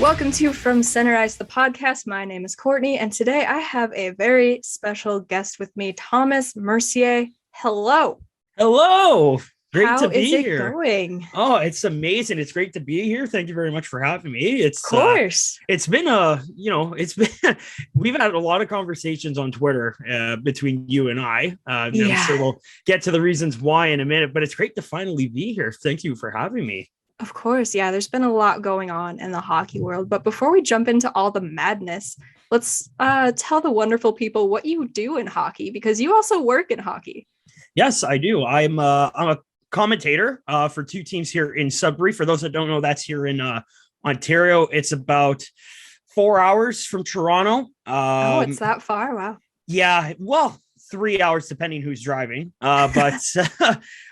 Welcome to From Center Ice, the podcast. My name is Courtney, and today I have a very special guest with me, Thomas Mercier. Hello. Hello. Great to How be is it here. going? Oh, it's amazing. It's great to be here. Thank you very much for having me. Of course. It's been we've had a lot of conversations on Twitter between you and I. I'm sure we'll get to the reasons why in a minute, but it's great to finally be here. Thank you for having me. Of course. Yeah, there's been a lot going on in the hockey world. But before we jump into all the madness, let's tell the wonderful people what you do in hockey, because you also work in hockey. Yes, I do. I'm a commentator for two teams here in Sudbury. For those that don't know, that's here in Ontario. It's about 4 hours from Toronto. It's that far. Wow. Yeah, well, 3 hours depending who's driving.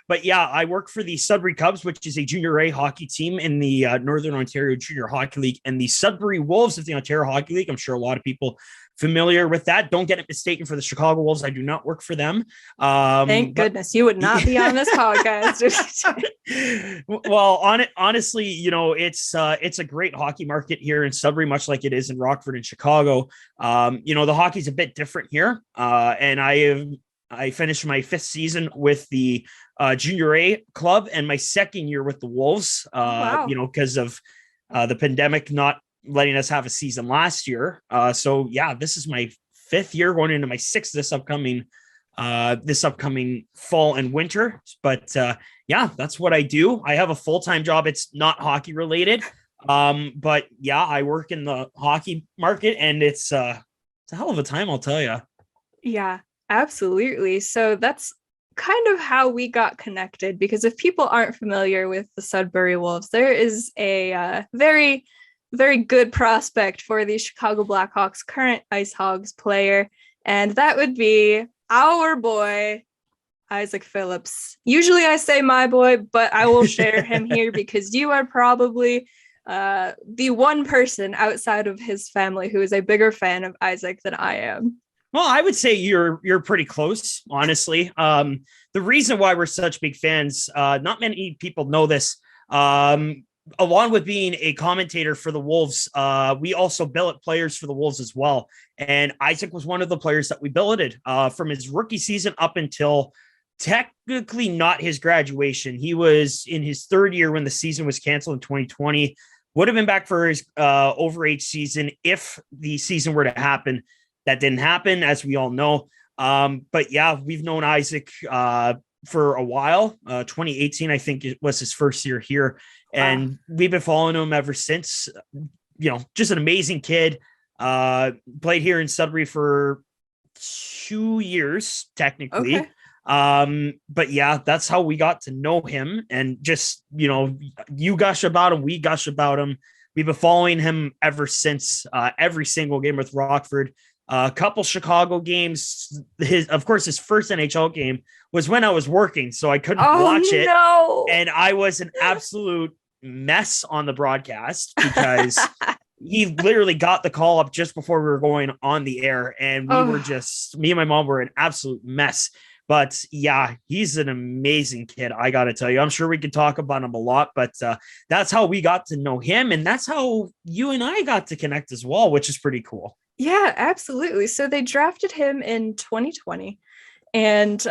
But yeah, I work for the Sudbury Cubs, which is a junior A hockey team in the Northern Ontario Junior Hockey League, and the Sudbury Wolves of the Ontario Hockey League. I'm sure a lot of people familiar with that. Don't get it mistaken for the Chicago Wolves. I do not work for them. Thank goodness you would not be on this podcast. Well, honestly, it's a great hockey market here in Sudbury, much like it is in Rockford and Chicago. The hockey's a bit different here. And I finished my 5th season with the junior A club and my 2nd year with the Wolves, because of the pandemic not letting us have a season last year. So yeah, this is my 5th year, going into my 6th this upcoming fall and winter. But yeah, that's what I do. I have a full-time job. It's not hockey related. But yeah, I work in the hockey market, and it's a hell of a time, I'll tell you. Yeah, absolutely. So that's kind of how we got connected, because if people aren't familiar with the Sudbury Wolves, there is a very, very good prospect for the Chicago Blackhawks current Ice Hogs player, and that would be our boy, Isaak Phillips. Usually I say my boy, but I will share him here because you are probably the one person outside of his family who is a bigger fan of Isaak than I am. Well, I would say you're pretty close, honestly. The reason why we're such big fans, not many people know this, along with being a commentator for the Wolves, we also billet players for the Wolves as well. And Isaak was one of the players that we billeted from his rookie season up until technically not his graduation. He was in his 3rd year when the season was canceled in 2020, would have been back for his overage season if the season were to happen. That didn't happen, as we all know. But yeah, we've known Isaak for a while. 2018, I think it was his 1st year here. And we've been following him ever since. Just an amazing kid. Played here in Sudbury for 2 years, technically. Okay. But yeah, that's how we got to know him. And just, you gush about him, we gush about him. We've been following him ever since, every single game with Rockford. A couple Chicago games. His first NHL game was when I was working, so I couldn't watch it. No. And I was an absolute mess on the broadcast because he literally got the call up just before we were going on the air, and me and my mom were an absolute mess. But yeah, he's an amazing kid, I got to tell you. I'm sure we could talk about him a lot, but that's how we got to know him. And that's how you and I got to connect as well, which is pretty cool. Yeah, absolutely. So they drafted him in 2020. And,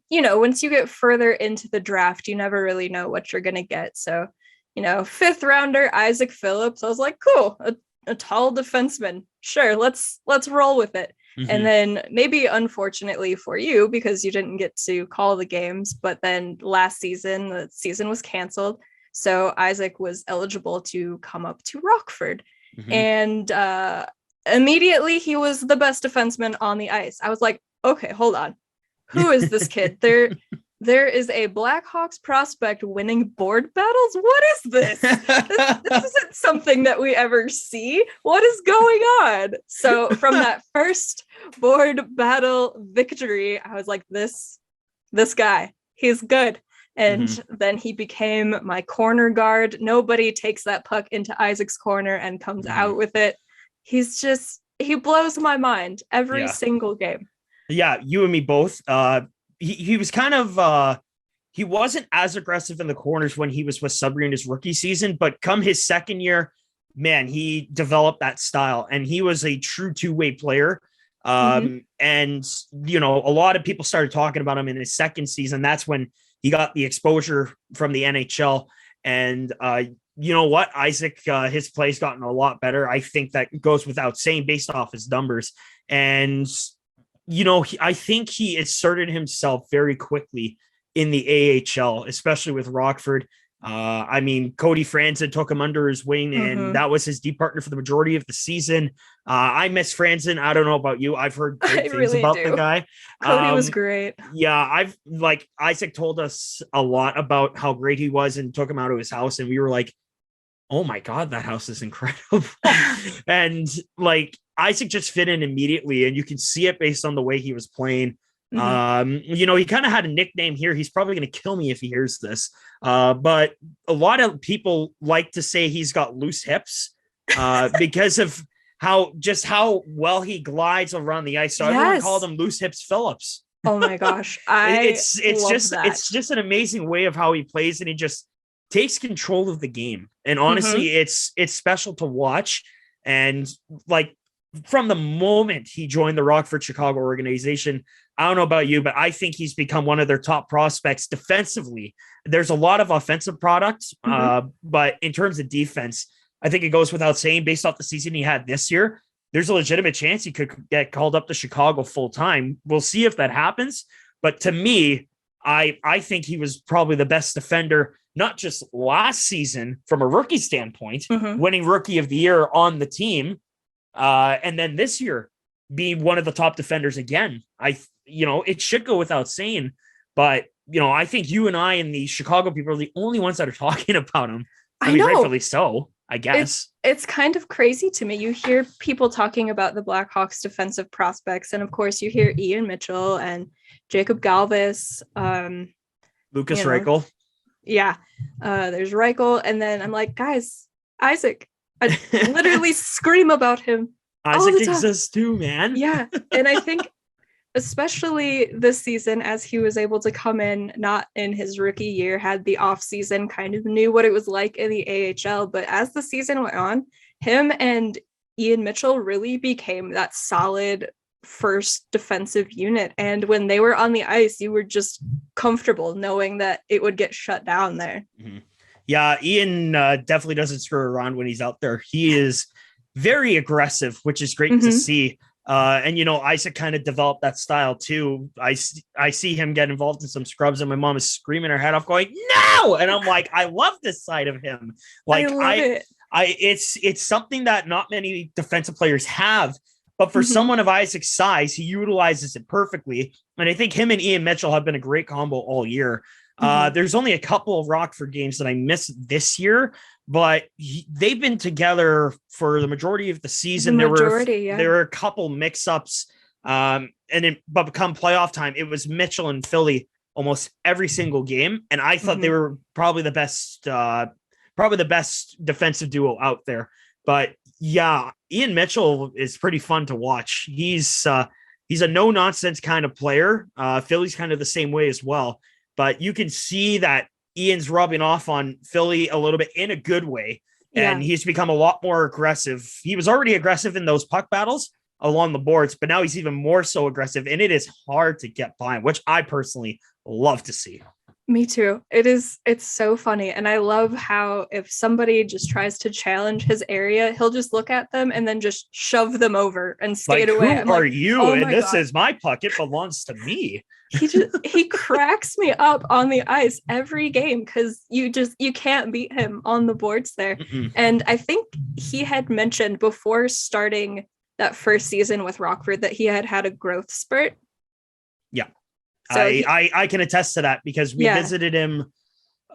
once you get further into the draft, you never really know what you're going to get. So, 5th rounder, Isaak Phillips. I was like, cool, a tall defenseman. Sure, let's roll with it. Mm-hmm. And then maybe unfortunately for you, because you didn't get to call the games, but then last season, the season was canceled. So Isaak was eligible to come up to Rockford. Mm-hmm. And immediately he was the best defenseman on the ice. I was like, okay, hold on. Who is this kid? There is a Blackhawks prospect winning board battles. What is this? This isn't something that we ever see. What is going on? So from that first board battle victory, I was like, this guy, he's good. And then he became my corner guard. Nobody takes that puck into Isaac's corner and comes out with it. He blows my mind every single game. Yeah, you and me both. He was kind of he wasn't as aggressive in the corners when he was with Sudbury in his rookie season, but come his 2nd year, man, he developed that style, and he was a true two-way player. And, you know, a lot of people started talking about him in his second season. That's when he got the exposure from the NHL. And, you know what, Isaac, his play's gotten a lot better. I think that goes without saying based off his numbers. And, you know, I think he asserted himself very quickly in the AHL, especially with Rockford. I mean, Cody Franzen took him under his wing, and that was his D partner for the majority of the season. I miss Franzen. I don't know about you. I've heard great things about the guy. Cody was great. Yeah, Isaac told us a lot about how great he was and took him out of his house, and we were like, oh my God, that house is incredible. And like, Isaac just fit in immediately, and you can see it based on the way he was playing. You know, he kind of had a nickname here. He's probably going to kill me if he hears this. But a lot of people like to say he's got loose hips because of how well he glides around the ice. So everyone called him Loose Hips Phillips. Oh my gosh. It's just an amazing way of how he plays, and he just takes control of the game. And honestly, it's special to watch. And like, from the moment he joined the Rockford Chicago organization, I don't know about you, but I think he's become one of their top prospects defensively. There's a lot of offensive products, but in terms of defense, I think it goes without saying, based off the season he had this year, there's a legitimate chance he could get called up to Chicago full time. We'll see if that happens. But to me, I think he was probably the best defender, not just last season from a rookie standpoint, winning Rookie of the Year on the team, and then this year being one of the top defenders again. You know, it should go without saying, but you know, I think you and I and the Chicago people are the only ones that are talking about him. I mean, rightfully so, I guess. It's kind of crazy to me. You hear people talking about the Blackhawks defensive prospects, and of course you hear Ian Mitchell and Jacob Galvis, Lucas Reichel. Yeah. There's Reichel. And then I'm like, guys, Isaac, I literally scream about him. Isaac exists too, man. Yeah. And I think especially this season, as he was able to come in, not in his rookie year, had the off season, kind of knew what it was like in the AHL. But as the season went on, him and Ian Mitchell really became that solid first defensive unit. And when they were on the ice, you were just comfortable knowing that it would get shut down there. Yeah, Ian definitely doesn't screw around when he's out there. He is very aggressive, which is great to see. And, you know, Isaac kind of developed that style too. I see him get involved in some scrubs, and my mom is screaming her head off going, no! And I'm like, I love this side of him. Like, it's something that not many defensive players have, but for someone of Isaac's size, he utilizes it perfectly. And I think him and Ian Mitchell have been a great combo all year. There's only a couple of Rockford games that I missed this year, but they've been together for the majority of the season. There were a couple mix-ups, but come playoff time, it was Mitchell and Philly almost every single game, and I thought they were probably the best defensive duo out there. But yeah, Ian Mitchell is pretty fun to watch. He's a no-nonsense kind of player. Philly's kind of the same way as well. But you can see that Ian's rubbing off on Philly a little bit in a good way. And he's become a lot more aggressive. He was already aggressive in those puck battles along the boards, but now he's even more so aggressive. And it is hard to get by him, which I personally love to see. Me too. It's so funny. And I love how if somebody just tries to challenge his area, he'll just look at them and then just shove them over and skate away. Who are you? Oh, and this is my puck. It belongs to me. He cracks me up on the ice every game because you can't beat him on the boards there. And I think he had mentioned before starting that first season with Rockford that he had a growth spurt. Yeah. So I can attest to that because we visited him.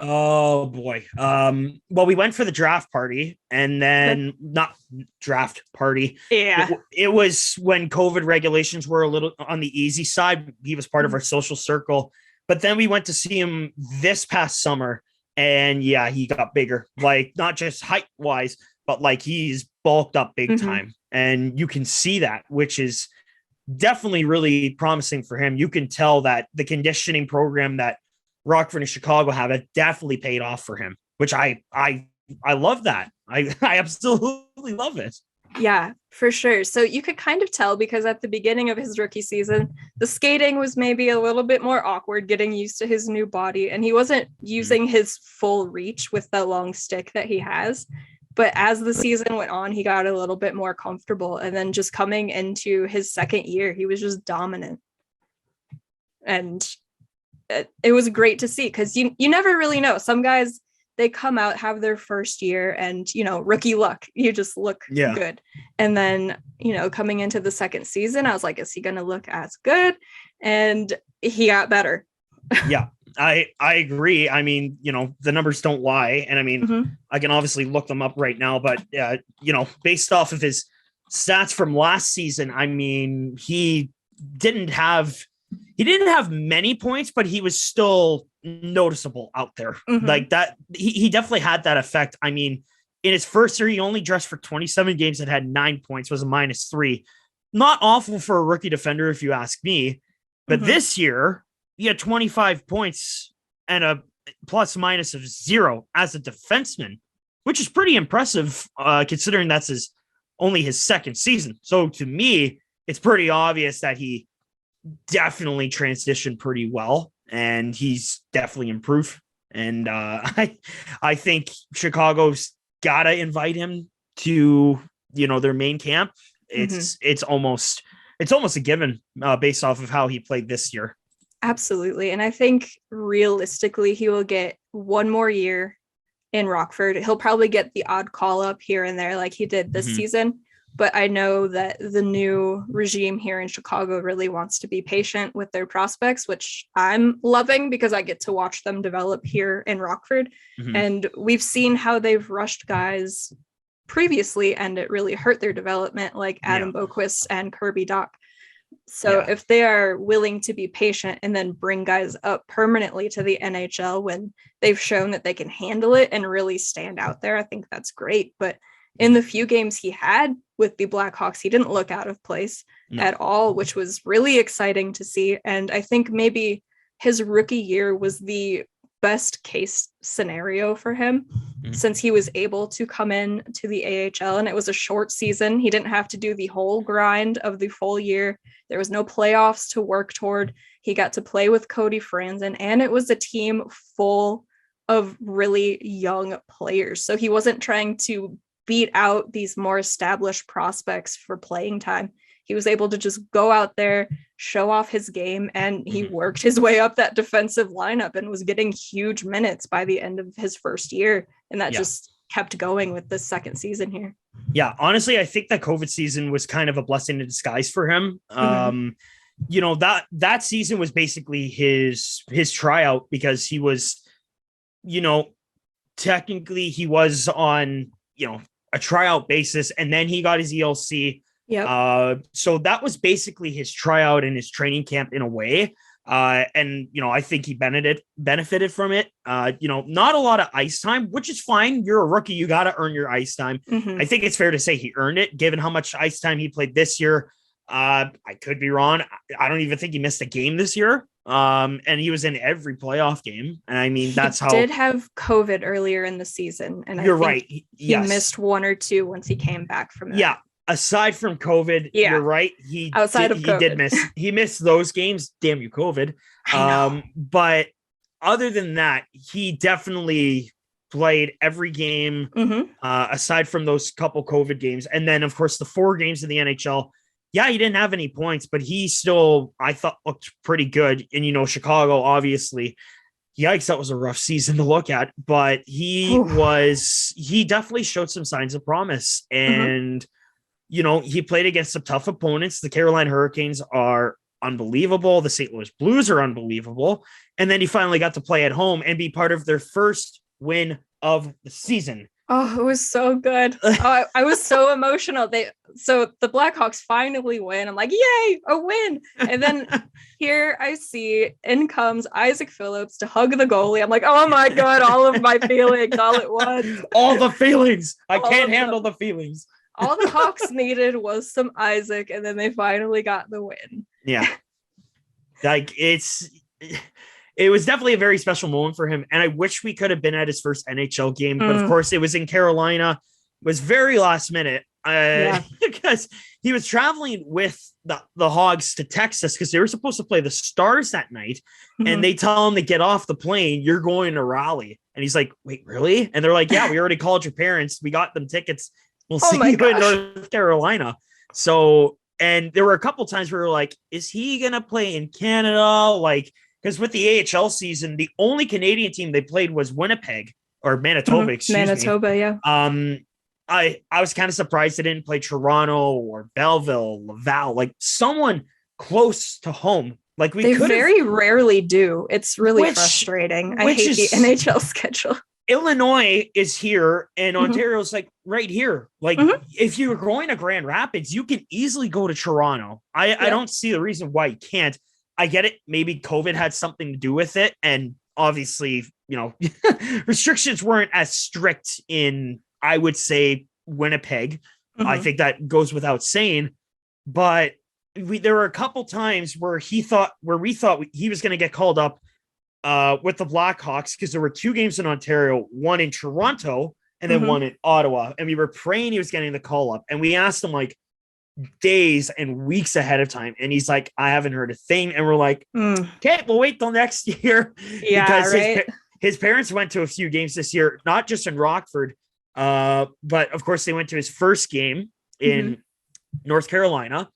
Oh boy. Well, we went for the draft party and then not draft party. Yeah. It was when COVID regulations were a little on the easy side. He was part of our social circle, but then we went to see him this past summer and he got bigger, like not just height wise, but like he's bulked up big time. And you can see that, which is definitely really promising for him. You can tell that the conditioning program that Rockford and Chicago have definitely paid off for him, which I love that. I absolutely love it. Yeah, for sure. So you could kind of tell because at the beginning of his rookie season, the skating was maybe a little bit more awkward, getting used to his new body, and he wasn't using his full reach with the long stick that he has. But as the season went on, he got a little bit more comfortable. And then just coming into his second year, he was just dominant. And it was great to see because you never really know. Some guys, they come out, have their first year, and rookie luck, you just look good. And then coming into the second season, I was like, is he gonna look as good? And he got better. Yeah, I agree. I mean, the numbers don't lie, and I mean, I can obviously look them up right now, but based off of his stats from last season, I mean, he didn't have many points, but he was still noticeable out there. Like that. He definitely had that effect. I mean, in his first year, he only dressed for 27 games and had 9 points, was a -3. Not awful for a rookie defender, if you ask me. But this year, he had 25 points and a plus-minus of 0 as a defenseman, which is pretty impressive considering that's only his second season. So to me, it's pretty obvious that he definitely transitioned pretty well, and he's definitely improved. And I think Chicago's gotta invite him to their main camp. It's almost a given based off of how he played this year. Absolutely. And I think realistically he will get one more year in Rockford. He'll probably get the odd call up here and there like he did this season. But I know that the new regime here in Chicago really wants to be patient with their prospects, which I'm loving because I get to watch them develop here in Rockford. And we've seen how they've rushed guys previously and it really hurt their development, like Adam Boquist and Kirby Doc. So if they are willing to be patient and then bring guys up permanently to the NHL when they've shown that they can handle it and really stand out there, I think that's great. But in the few games he had with the Blackhawks, he didn't look out of place at all, which was really exciting to see. And I think maybe his rookie year was the best case scenario for him since he was able to come in to the AHL and it was a short season. He didn't have to do the whole grind of the full year. There was no playoffs to work toward. He got to play with Cody Franzen, and it was a team full of really young players. So he wasn't trying to beat out these more established prospects for playing time. He was able to just go out there, show off his game, and he worked his way up that defensive lineup and was getting huge minutes by the end of his first year. And that just kept going with this second season here. Yeah, honestly, I think that COVID season was kind of a blessing in disguise for him. That season was basically his tryout because he was, technically he was on, a tryout basis, and then he got his ELC. So that was basically his tryout and his training camp in a way. And I think he benefited from it. Not a lot of ice time, which is fine. You're a rookie. You got to earn your ice time. I think it's fair to say he earned it given how much ice time he played this year. I could be wrong. I don't even think he missed a game this year. And he was in every playoff game. And I mean, that's how he did have COVID earlier in the season. And you're right. He missed one or two once he came back from it. Yeah. Aside from COVID, you're right. He missed those games. Damn you, COVID. But other than that, he definitely played every game aside from those couple COVID games. And then, of course, the 4 games in the NHL. Yeah, he didn't have any points, but he still, I thought, looked pretty good. And, Chicago, obviously, yikes, that was a rough season to look at. But he definitely showed some signs of promise. And, he played against some tough opponents. The Carolina Hurricanes are unbelievable. The St. Louis Blues are unbelievable. And then he finally got to play at home and be part of their first win of the season. Oh, it was so good. I was so emotional. So the Blackhawks finally win. I'm like, yay, a win. And then here I see in comes Isaak Phillips to hug the goalie. I'm like, oh my God, all of my feelings all at once. All the feelings. I can't handle the feelings. All the Hawks needed was some Isaak, and then they finally got the win. Yeah. Like it was definitely a very special moment for him. And I wish we could have been at his first NHL game, but of course it was in Carolina. was very last minute Yeah. because he was traveling with the Hogs to Texas because they were supposed to play the Stars that night. And they tell him to get off the plane. You're going to Raleigh. And he's like, wait, really? And they're like, yeah, we already called your parents. We got them tickets. We'll see you in North Carolina. So, and there were a couple times where we were like, is he going to play in Canada? Like, because with the AHL season, the only Canadian team they played was Winnipeg or Manitoba, Manitoba, yeah. I was kind of surprised they didn't play Toronto or Belleville, Laval, like someone close to home. Like they very rarely do. It's really frustrating. I hate the NHL schedule. Illinois is here and Ontario's like right here. Like if you're going to Grand Rapids, you can easily go to Toronto. I don't see the reason why you can't. I get it. Maybe COVID had something to do with it. And obviously, you know, restrictions weren't as strict in, I would say, Winnipeg. I think that goes without saying. But there were a couple times where we thought he was going to get called up with the Blackhawks because there were 2 games in Ontario, one in Toronto and then one in Ottawa. And we were praying he was getting the call up. And we asked him like days and weeks ahead of time. And he's like, I haven't heard a thing. And we're like, okay, we'll wait till next year. Yeah, because his parents went to a few games this year, not just in Rockford, but of course they went to his first game in North Carolina.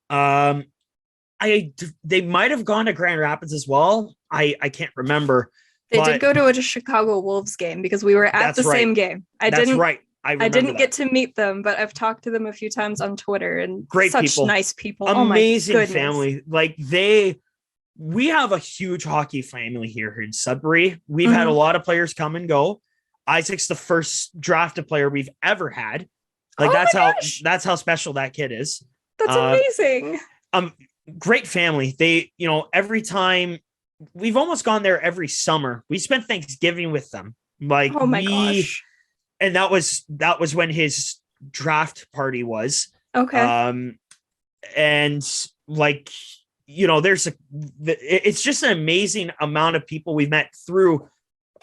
They might have gone to Grand Rapids as well. I can't remember. They did go to a Chicago Wolves game because we were at the same game. I didn't get to meet them, but I've talked to them a few times on Twitter and great such people. Nice people. Amazing family. Like we have a huge hockey family here in Sudbury. We've had a lot of players come and go. Isaac's the first drafted player we've ever had. Like that's how special that kid is. That's amazing. Great family. They, you know, every time we've almost gone there every summer. We spent Thanksgiving with them. Like, oh my gosh. And that was when his draft party was. Okay. And like, you know, it's just an amazing amount of people we've met through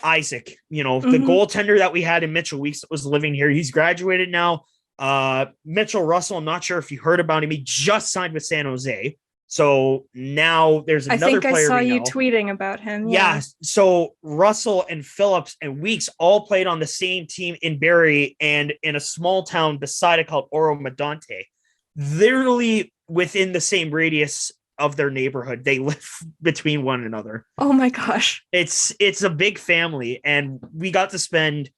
Isaac. You know, the goaltender that we had in Mitchell Weeks that was living here. He's graduated now. Mitchell Russell, I'm not sure if you heard about him. He just signed with San Jose. So now there's another player. I think I saw you tweeting about him. Yeah. So Russell and Phillips and Weeks all played on the same team in Barrie and in a small town beside it called Oro Medonte. Literally within the same radius of their neighborhood. They live between one another. Oh my gosh. It's a big family. And we got to spend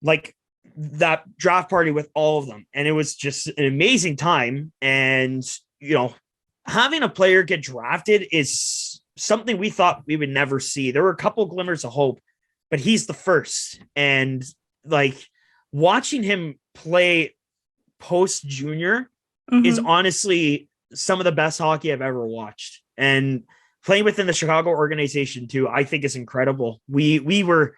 like that draft party with all of them. And it was just an amazing time. And, you know, having a player get drafted is something we thought we would never see. There were a couple glimmers of hope, but he's the first. And like watching him play post junior is honestly some of the best hockey I've ever watched. And playing within the Chicago organization too, I think is incredible. We were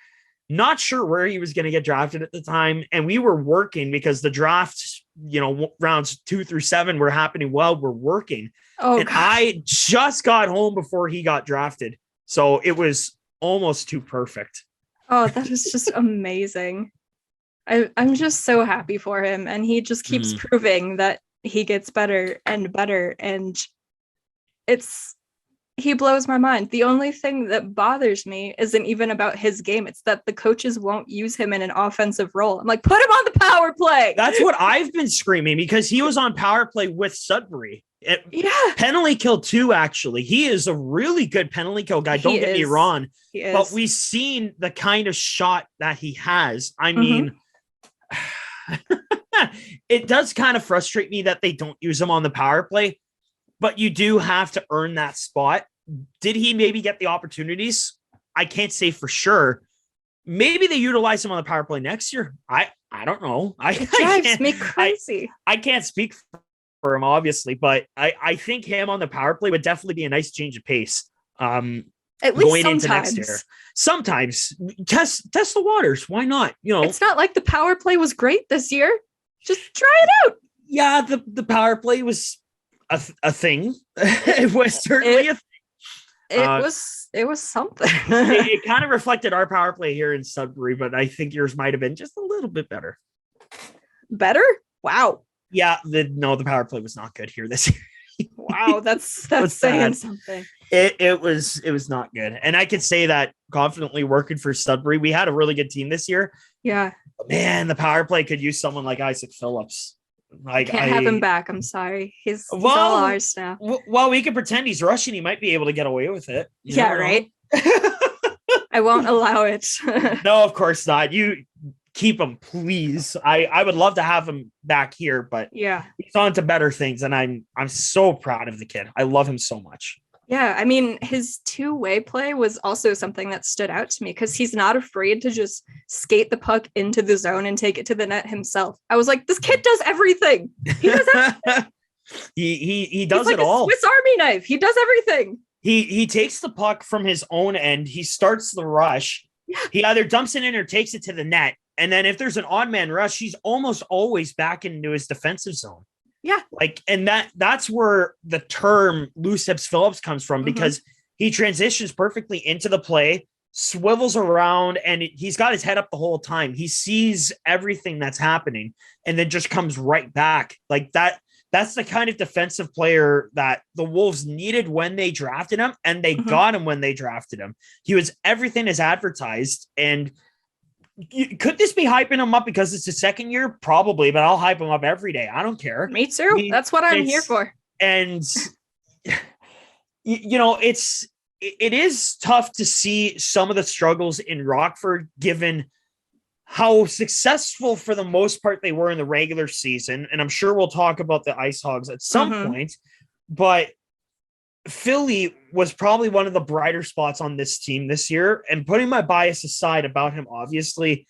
not sure where he was going to get drafted at the time. And we were working because the draft, you know, rounds 2 through 7 were happening while we're working. Oh, and gosh. I just got home before he got drafted. So it was almost too perfect. Oh, that is just amazing. I'm just so happy for him. And he just keeps proving that he gets better and better. And he blows my mind. The only thing that bothers me isn't even about his game. It's that the coaches won't use him in an offensive role. I'm like, put him on the power play. That's what I've been screaming because he was on power play with Sudbury. Penalty kill too, actually. He is a really good penalty kill guy. Don't get me wrong. But we've seen the kind of shot that he has. I mean, it does kind of frustrate me that they don't use him on the power play, but you do have to earn that spot. Did he maybe get the opportunities? I can't say for sure. Maybe they utilize him on the power play next year. I don't know. It drives me crazy. I can't speak for him, obviously, but I think him on the power play would definitely be a nice change of pace. At least going into next year. Sometimes test the waters. Why not? You know, it's not like the power play was great this year. Just try it out. Yeah, the power play was a thing. It was certainly a thing. It was something. it kind of reflected our power play here in Sudbury, but I think yours might have been just a little bit better. Better? Wow. Yeah, the power play was not good here this year. Wow, that's saying something. It was not good. And I could say that confidently working for Sudbury. We had a really good team this year. Yeah. But man, the power play could use someone like Isaak Phillips. I can't have him back. I'm sorry. He's all ours now. Well, we can pretend he's Russian. He might be able to get away with it. Yeah, right. I won't allow it. No, of course not. You keep him, please. I would love to have him back here, but yeah, he's on to better things, and I'm so proud of the kid. I love him so much. Yeah, I mean, his two-way play was also something that stood out to me because he's not afraid to just skate the puck into the zone and take it to the net himself. I was like, this kid does everything. He does everything. he does like it all. Swiss Army knife. He does everything. He takes the puck from his own end. He starts the rush. Yeah. He either dumps it in or takes it to the net. And then if there's an odd man rush, he's almost always back into his defensive zone. Yeah. And that's where the term loose hips Phillips comes from, because he transitions perfectly into the play, swivels around, and he's got his head up the whole time. He sees everything that's happening and then just comes right back like that. That's the kind of defensive player that the Wolves needed when they drafted him, and they got him when they drafted him. He was everything as advertised. And could this be hyping him up because it's his second year? Probably, but I'll hype him up every day. I don't care. Me too. That's what I'm here for. And it is tough to see some of the struggles in Rockford, given how successful for the most part they were in the regular season. And I'm sure we'll talk about the Ice Hogs at some point, but Philly was probably one of the brighter spots on this team this year. And putting my bias aside about him, obviously,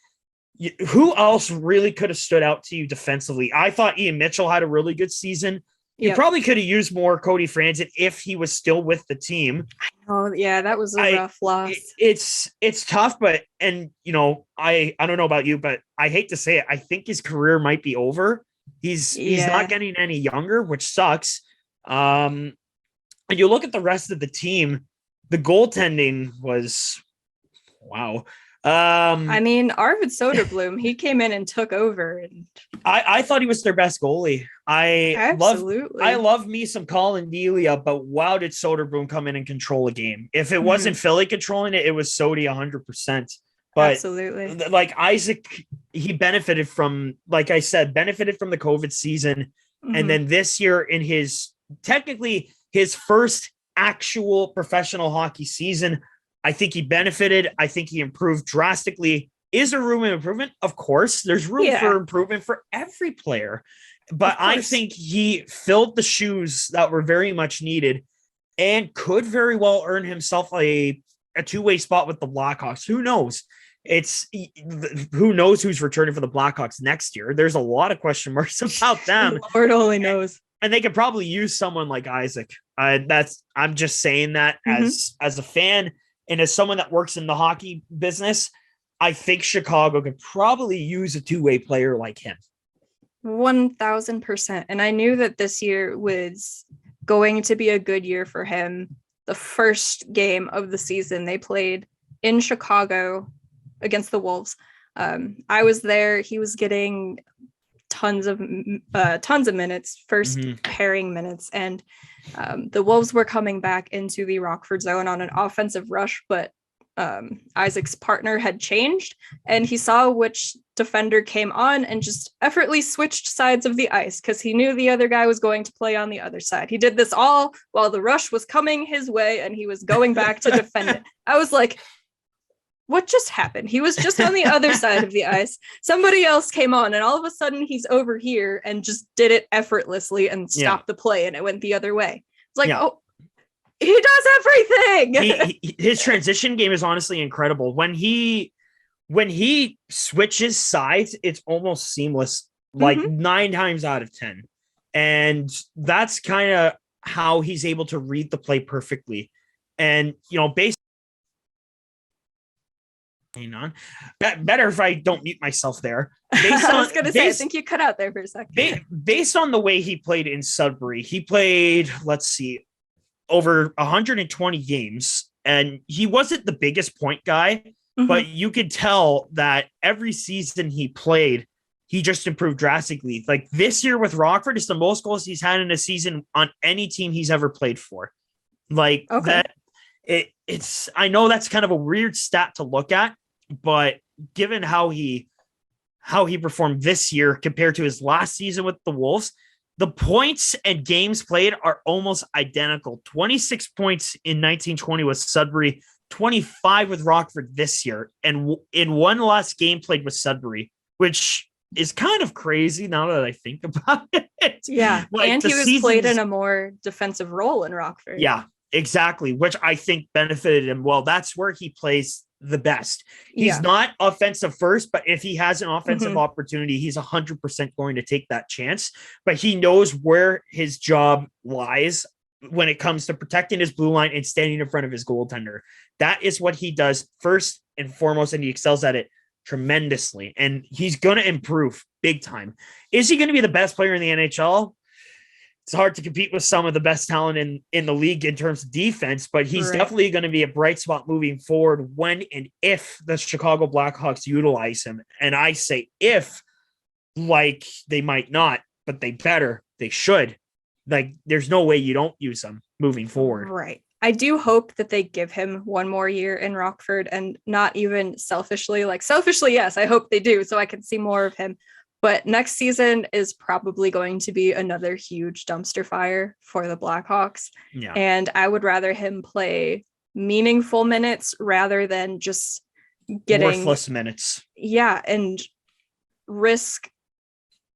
who else really could have stood out to you defensively? I thought Ian Mitchell had a really good season. You probably could have used more Cody Franzen if he was still with the team. Oh yeah, that was a rough loss. It's tough, but I don't know about you, but I hate to say it, I think his career might be over. He's not getting any younger, which sucks. And you look at the rest of the team, the goaltending was wow. I mean, Arvid Soderblom, he came in and took over, and I thought he was their best goalie. I love me some Colin Delia, but wow, did Soderblom come in and control a game? If it wasn't Philly controlling it, it was Sody 100%. But absolutely, like Isaak, he benefited from the COVID season, and then this year in technically his first actual professional hockey season, I think he benefited. I think he improved drastically. Is there room for improvement? Of course, there's room for improvement for every player. But I think he filled the shoes that were very much needed and could very well earn himself a two-way spot with the Blackhawks. Who knows? Who knows who's returning for the Blackhawks next year? There's a lot of question marks about them. Lord only knows. And they could probably use someone like Isaak. I'm just saying that as a fan and as someone that works in the hockey business, I think Chicago could probably use a two-way player like him. 1,000%. And I knew that this year was going to be a good year for him. The first game of the season they played in Chicago against the Wolves. I was there. He was getting tons of minutes, first pairing minutes, and the Wolves were coming back into the Rockford zone on an offensive rush, but Isaac's partner had changed, and he saw which defender came on and just effortlessly switched sides of the ice because he knew the other guy was going to play on the other side. He did this all while the rush was coming his way and he was going back to defend it. I was like, what just happened? He was just on the other side of the ice. Somebody else came on and all of a sudden he's over here and just did it effortlessly and stopped the play and it went the other way. It's like, oh, he does everything. His transition game is honestly incredible. When he switches sides, it's almost seamless, like 9 times out of 10. And that's kind of how he's able to read the play perfectly. And, based hang on. Better if I don't mute myself there. I was going to say, I think you cut out there for a second. Based on the way he played in Sudbury, he played, let's see, over 120 games, and he wasn't the biggest point guy, but you could tell that every season he played, he just improved drastically. Like this year with Rockford is the most goals he's had in a season on any team he's ever played for. Like that, it's I know that's kind of a weird stat to look at, but given how he performed this year compared to his last season with the Wolves, the points and games played are almost identical. 26 points in 1920 with Sudbury, 25 with Rockford this year, and in one last game played with Sudbury, which is kind of crazy now that I think about it. Yeah, like and he was played in a more defensive role in Rockford. Yeah, exactly, which I think benefited him. Well, that's where he plays the best. He's not offensive first, but if he has an offensive opportunity, he's 100% going to take that chance. But he knows where his job lies when it comes to protecting his blue line and standing in front of his goaltender. That is what he does first and foremost, and he excels at it tremendously. And he's going to improve big time. Is he going to be the best player in the NHL? It's hard to compete with some of the best talent in the league in terms of defense, but he's definitely going to be a bright spot moving forward when and if the Chicago Blackhawks utilize him. And I say if, like they might not, but they better, they should. Like there's no way you don't use him moving forward. Right. I do hope that they give him one more year in Rockford, and not even selfishly, yes, I hope they do so I can see more of him. But next season is probably going to be another huge dumpster fire for the Blackhawks. Yeah. And I would rather him play meaningful minutes rather than just getting worthless minutes. Yeah. And risk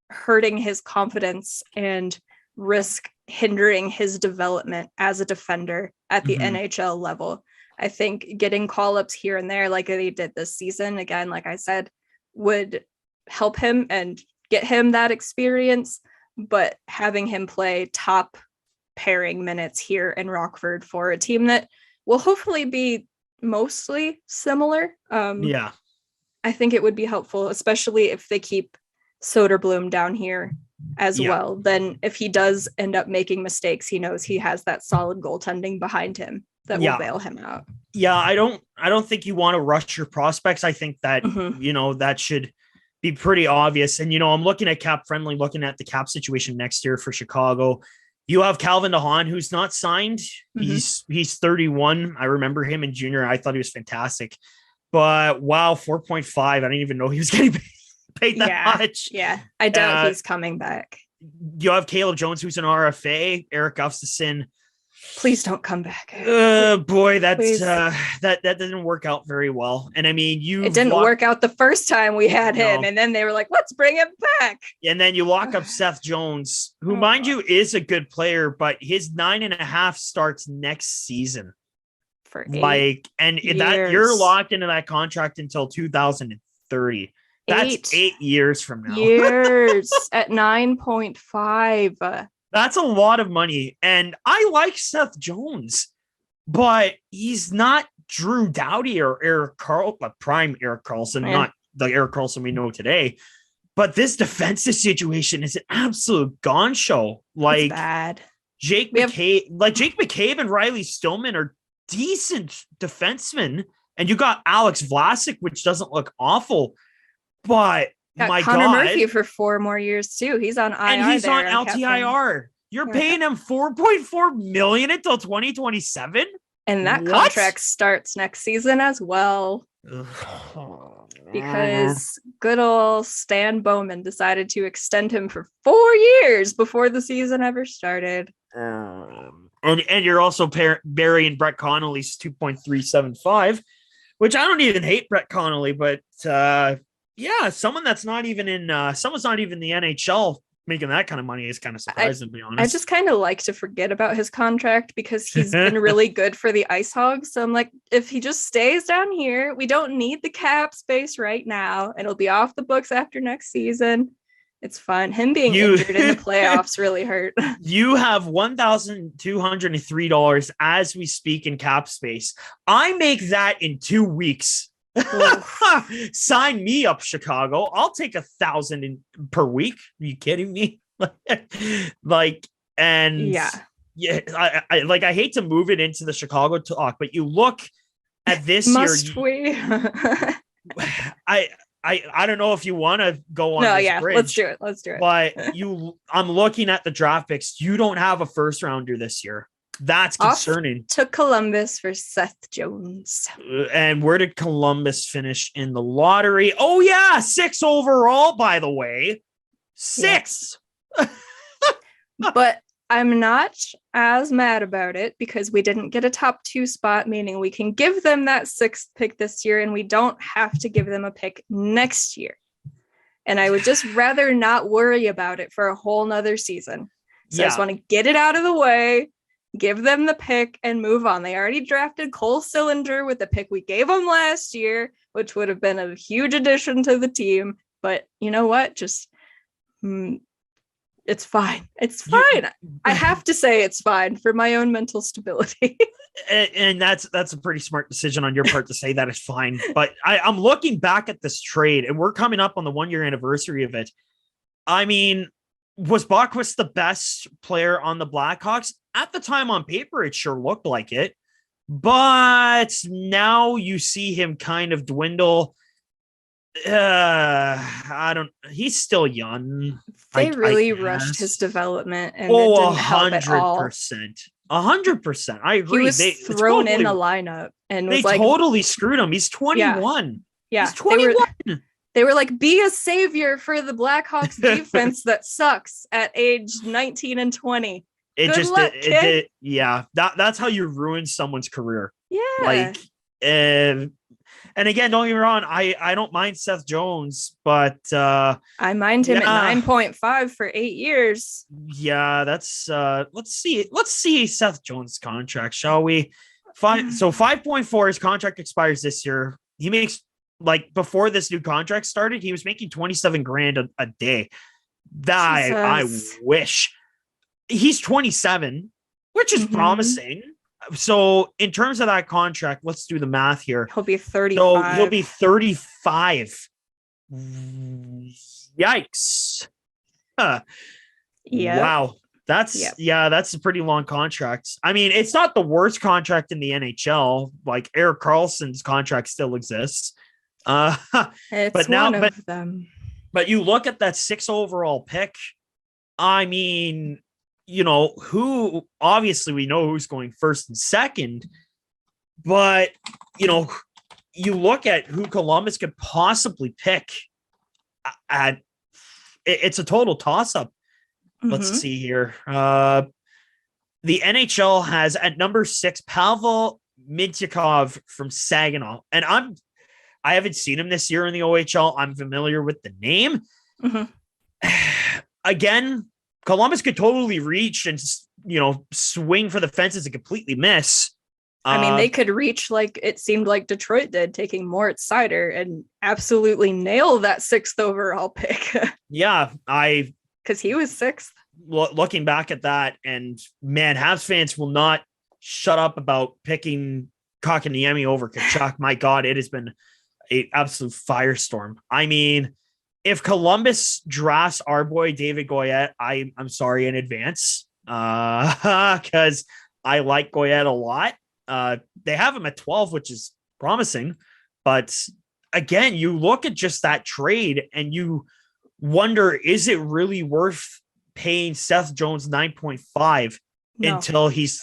hurting his confidence and risk hindering his development as a defender at the NHL level. I think getting call-ups here and there, like they did this season, again, like I said, would help him and get him that experience, but having him play top pairing minutes here in Rockford for a team that will hopefully be mostly similar. I think it would be helpful, especially if they keep Soderblom down here as well. Then if he does end up making mistakes, he knows he has that solid goaltending behind him that will bail him out. Yeah, I don't think you want to rush your prospects. I think that, that should be pretty obvious. And, I'm looking at cap friendly, looking at the cap situation next year for Chicago. You have Calvin DeHaan, who's not signed. He's 31. I remember him in junior. I thought he was fantastic, but wow, 4.5. I didn't even know he was getting paid that much. Yeah. I doubt he's coming back. You have Caleb Jones, who's an RFA, Eric Gustafson. Please don't come back. Boy, that didn't work out very well. And I mean, it didn't work out the first time we had him, and then they were like, let's bring him back. And then you lock up Seth Jones, who, mind you, is a good player, but his 9.5 starts next season. For 8 years. That you're locked into that contract until 2030. That's 8 years from now. Years at 9.5. That's a lot of money. And I like Seth Jones, but he's not Drew Doughty or Eric Carlson, prime Eric Carlson, not the Eric Carlson we know today. But this defensive situation is an absolute gone show. Like, it's bad. Jake McCabe and Riley Stillman are decent defensemen. And you got Alex Vlasic, which doesn't look awful. But my Connor God. Murphy for 4 more years too. He's on IR. And he's on LTIR. You're paying him $4.4 million until 2027. And that contract starts next season as well. Because good old Stan Bowman decided to extend him for 4 years before the season ever started. And you're also burying Brett Connolly's 2.375, which I don't even hate Brett Connolly, but someone that's not even someone's not even in the NHL making that kind of money is kind of surprising, to be honest. I just kind of like to forget about his contract because he's been really good for the Ice Hogs. So I'm like, if he just stays down here, we don't need the cap space right now. It'll be off the books after next season. It's fine. Him being injured in the playoffs really hurt. You have $1,203 as we speak in cap space. I make that in 2 weeks. Sign me up, Chicago. I'll take $1,000 per week. Are you kidding me? I hate to move it into the Chicago talk, but you look at this Must year. we? I don't know if you want to go on No, this yeah, bridge, let's do it. but I'm looking at the draft picks. You don't have a first rounder this year. That's concerning. Off to Columbus for Seth Jones. And where did Columbus finish in the lottery? Oh yeah, 6 overall, by the way. 6. Yeah. But I'm not as mad about it because we didn't get a top 2 spot, meaning we can give them that 6th pick this year and we don't have to give them a pick next year. And I would just rather not worry about it for a whole nother season. So I just want to get it out of the way, give them the pick, and move on. They already drafted Cole Sillinger with the pick we gave them last year, which would have been a huge addition to the team. But you know what? Just it's fine. It's fine. I have to say it's fine for my own mental stability. And that's a pretty smart decision on your part to say that it's fine. But I'm looking back at this trade, and we're coming up on the 1-year anniversary of it. I mean, was Boqvist the best player on the Blackhawks? At the time on paper, it sure looked like it. But now you see him kind of dwindle. He's still young. They really rushed his development, and it didn't help at all. 100%. I agree. He was thrown in the lineup, and they totally screwed him. He's 21. Yeah, he's 21. They were like, be a savior for the Blackhawks defense that sucks at age 19 and 20. That's how you ruin someone's career. Yeah. And again, don't get me wrong, I don't mind Seth Jones, but I mind him at 9.5 for 8 years. Yeah, that's let's see Seth Jones' contract, shall we? 5.4, his contract expires this year. He makes, like, before this new contract started, he was making $27,000 a day. I wish. He's 27, which is promising. So in terms of that contract, let's do the math here. He'll be 35. So he'll be 35. Yikes. Yeah. Wow. That's a pretty long contract. I mean, it's not the worst contract in the NHL. Like, Erik Karlsson's contract still exists. It's one of them. But you look at that 6 overall pick. I mean, who, obviously we know who's going first and second, but you look at who Columbus could possibly pick it's a total toss up. Let's see here. The NHL has at number 6, Pavel Mitchikov from Saginaw. And I haven't seen him this year in the OHL. I'm familiar with the name. Again, Columbus could totally reach and, swing for the fences and completely miss. I mean, they could reach like it seemed like Detroit did, taking Moritz Seider, and absolutely nail that 6th overall pick. Yeah, because he was 6th. Looking back at that, and man, Habs fans will not shut up about picking Kotkaniemi over Tkachuk. My God, it has been an absolute firestorm. I mean, if Columbus drafts our boy David Goyette, I'm sorry in advance, because I like Goyette a lot. They have him at 12, which is promising. But again, you look at just that trade and you wonder, is it really worth paying Seth Jones 9.5 until he's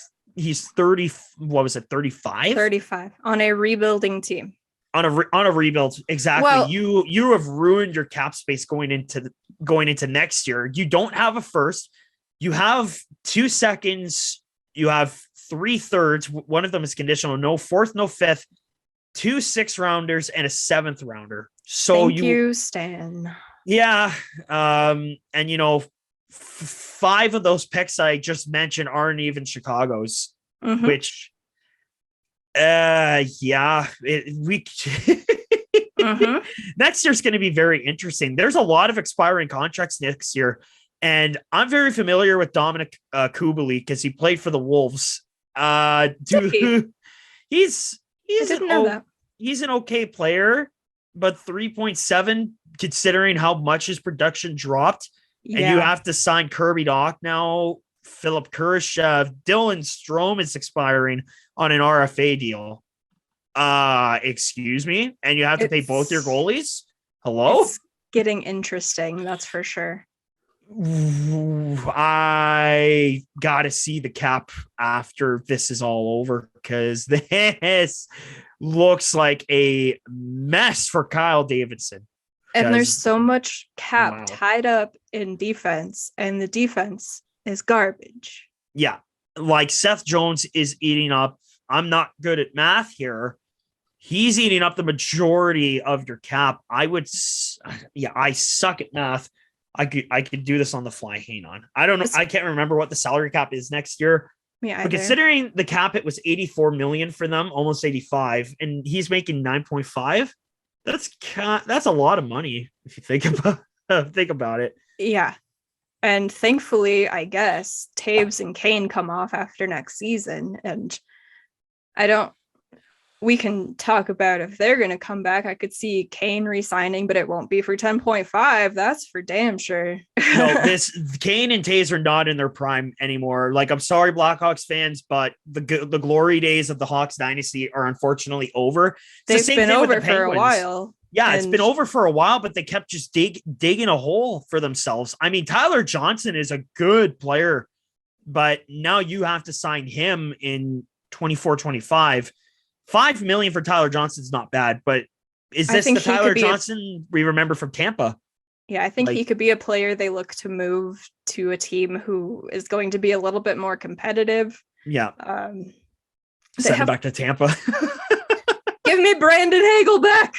30? What was it? 35? 35 on a rebuilding team. On a rebuild, exactly. Well, you have ruined your cap space going into next year. You don't have a first. You have 2 seconds. You have 3 thirds. One of them is conditional. No 4th, no 5th. 2 6-rounders and a 7th rounder. So Thank you, Stan. Yeah, and 5 of those picks I just mentioned aren't even Chicago's, which. Next year's going to be very interesting. There's a lot of expiring contracts next year, and I'm very familiar with Dominic Kubalik because he played for the Wolves. He's an okay player, but 3.7 considering how much his production dropped, and you have to sign Kirby Dach now. Philip Kurashev, Dylan Strome is expiring on an RFA deal. Excuse me, and you have to pay both your goalies. Hello? It's getting interesting, that's for sure. I got to see the cap after this is all over, because this looks like a mess for Kyle Davidson. And there's so much cap tied up in defense, and the defense is garbage. Yeah. Like Seth Jones is eating up. I'm not good at math here. He's eating up the majority of your cap. I suck at math. I could do this on the fly. Hang on. I don't know. I can't remember what the salary cap is next year. Yeah. But considering the cap, it was 84 million for them, almost 85, and he's making 9.5. That's a lot of money if you think about it. Yeah. And thankfully, I guess Taves and Kane come off after next season, and we can talk about if they're going to come back. I could see Kane re-signing, but it won't be for 10.5. That's for damn sure. No, Kane and Taves are not in their prime anymore. Like, I'm sorry, Blackhawks fans, but the glory days of the Hawks dynasty are unfortunately over. They've been over for a while. Yeah, it's been over for a while, but they kept just digging a hole for themselves. I mean, Tyler Johnson is a good player, but now you have to sign him in 24-25. $5 million for Tyler Johnson is not bad, but is this the Tyler Johnson we remember from Tampa? Yeah, I think he could be a player they look to move to a team who is going to be a little bit more competitive. Yeah. Send him back to Tampa. Give me Brandon Hagel back.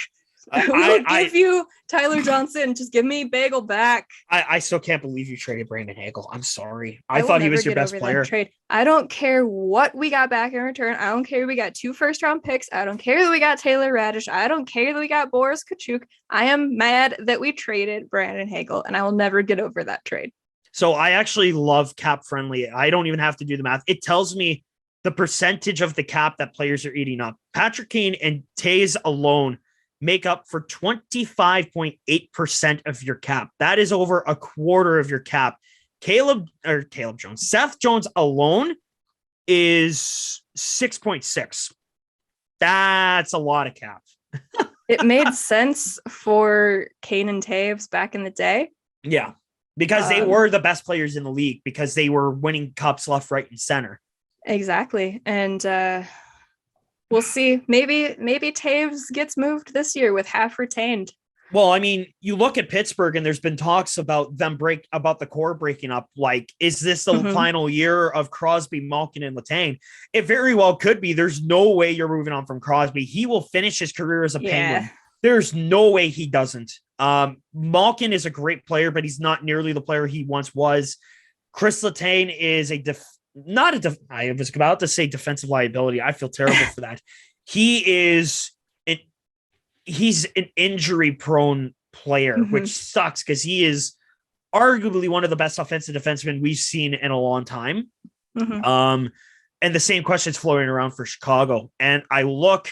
We'll give you Tyler Johnson. Just give me Bagel back. I still can't believe you traded Brandon Hagel. I'm sorry. I thought he was your best player. Trade. I don't care what we got back in return. I don't care we got 2 first-round picks. I don't care that we got Taylor Radish. I don't care that we got Boris Tkachuk. I am mad that we traded Brandon Hagel, and I will never get over that trade. So I actually love cap friendly. I don't even have to do the math. It tells me the percentage of the cap that players are eating up. Patrick Kane and Taves alone make up for 25.8% of your cap. That is over a quarter of your cap. Seth Jones alone is 6.6. That's a lot of cap. It made sense for Kane and Taves back in the day. Yeah, because they were the best players in the league, because they were winning cups left, right, and center. Exactly. And we'll see. Maybe Taves gets moved this year with half retained. Well, I mean, you look at Pittsburgh, and there's been talks about about the core breaking up. Like, is this the final year of Crosby, Malkin, and Letang? It very well could be. There's no way you're moving on from Crosby. He will finish his career as a Penguin. There's no way he doesn't. Malkin is a great player, but he's not nearly the player he once was. Chris Letang is I was about to say defensive liability. I feel terrible for that. He's an injury prone player, which sucks, because he is arguably one of the best offensive defensemen we've seen in a long time. And the same question is floating around for Chicago. And I look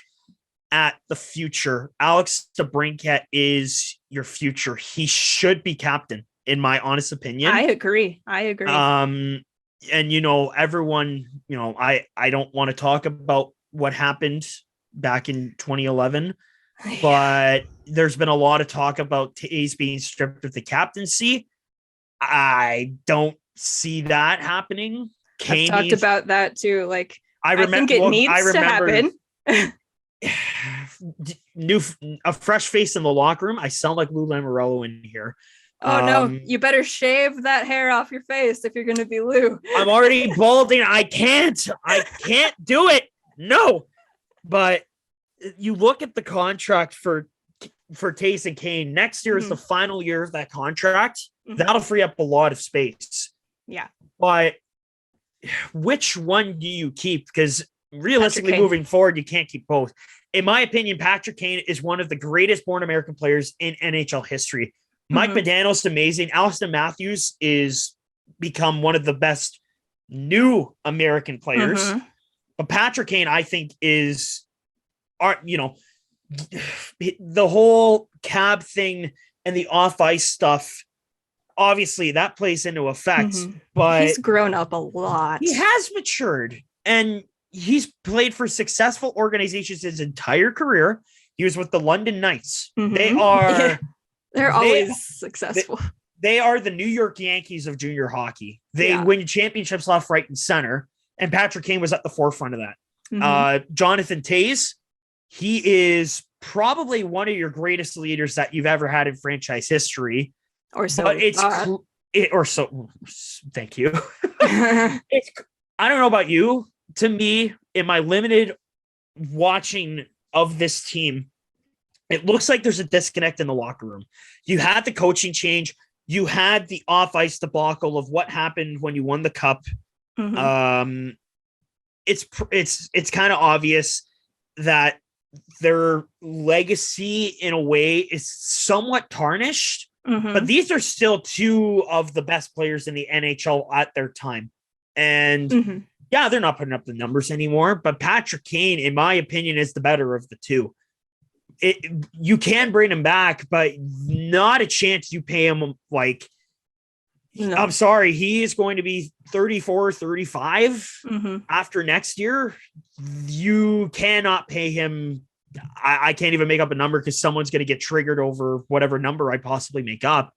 at the future. Alex DeBrincat is your future. He should be captain, in my honest opinion. I agree. And, everyone, I don't want to talk about what happened back in 2011, but there's been a lot of talk about Taves being stripped of the captaincy. I don't see that happening. I've talked about that too. Like, I think it needs to happen. A fresh face in the locker room. I sound like Lou Lamoriello in here. Oh no, you better shave that hair off your face if you're going to be Lou. I'm already balding. I can't do it. No. But you look at the contract for Taves and Kane. Next year is the final year of that contract. That'll free up a lot of space. Yeah. But which one do you keep? Because realistically, moving forward, you can't keep both. In my opinion, Patrick Kane is one of the greatest born American players in NHL history. Mike Modano's amazing. Austin Matthews is become one of the best new American players. But Patrick Kane, I think, is, the whole cab thing and the off-ice stuff, obviously that plays into effect. But he's grown up a lot. He has matured. And he's played for successful organizations his entire career. He was with the London Knights. They are They're always successful. They are the New York Yankees of junior hockey. They win championships left, right, and center. And Patrick Kane was at the forefront of that. Jonathan Toews, he is probably one of your greatest leaders that you've ever had in franchise history. Or so. But thank you. I don't know about you. To me, in my limited watching of this team, it looks like there's a disconnect in the locker room. You had the coaching change. You had the off-ice debacle of what happened when you won the cup. It's kind of obvious that their legacy, in a way, is somewhat tarnished. But these are still two of the best players in the NHL at their time. And they're not putting up the numbers anymore. But Patrick Kane, in my opinion, is the better of the two. You can bring him back, but not a chance you pay him like, no. I'm sorry, he is going to be 34, 35 after next year. You cannot pay him. I can't even make up a number because someone's going to get triggered over whatever number I possibly make up.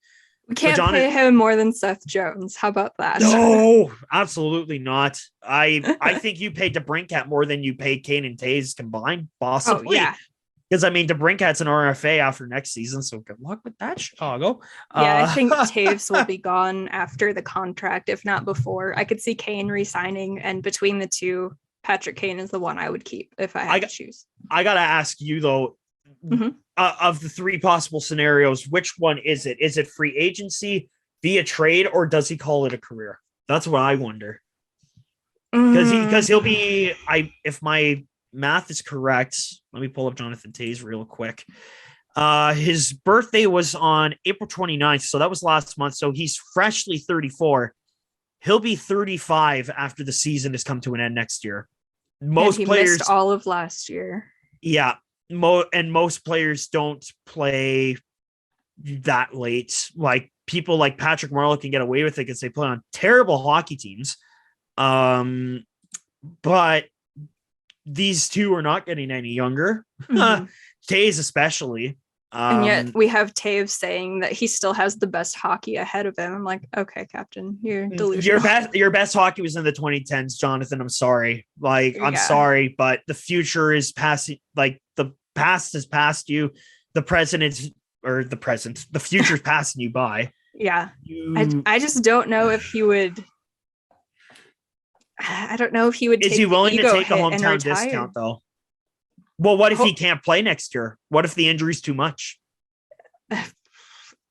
We can't pay him more than Seth Jones. How about that? No, absolutely not. I think you paid DeBrincat more than you paid Kane and Toews combined, possibly. Oh, yeah. Because, I mean, DeBrincat's an RFA after next season, so good luck with that, Chicago. Yeah, I think Toews will be gone after the contract, if not before. I could see Kane re-signing, and between the two, Patrick Kane is the one I would keep if I had to choose. I got to ask you, though, of the three possible scenarios, which one is it? Is it free agency, via trade, or does he call it a career? That's what I wonder. Because he'll be, if my math is correct, let me pull up Jonathan Toews real quick. His birthday was on April 29th, so that was last month. So he's freshly 34. He'll be 35 after the season has come to an end next year. Most players missed all of last year. Yeah, most players don't play that late. Like people like Patrick Marleau can get away with it because they play on terrible hockey teams. But these two are not getting any younger. Toews especially. And yet we have Toews saying that he still has the best hockey ahead of him. I'm like, okay, Captain, you're delusional. Your best hockey was in the 2010s, Jonathan. I'm sorry. I'm sorry, but the future is passing. Like the past has passed you. The future's passing you by. Yeah. I just don't know if he would. I don't know if he would. Is he willing to take a hometown discount though? Well, what if he can't play next year? What if the injury's too much?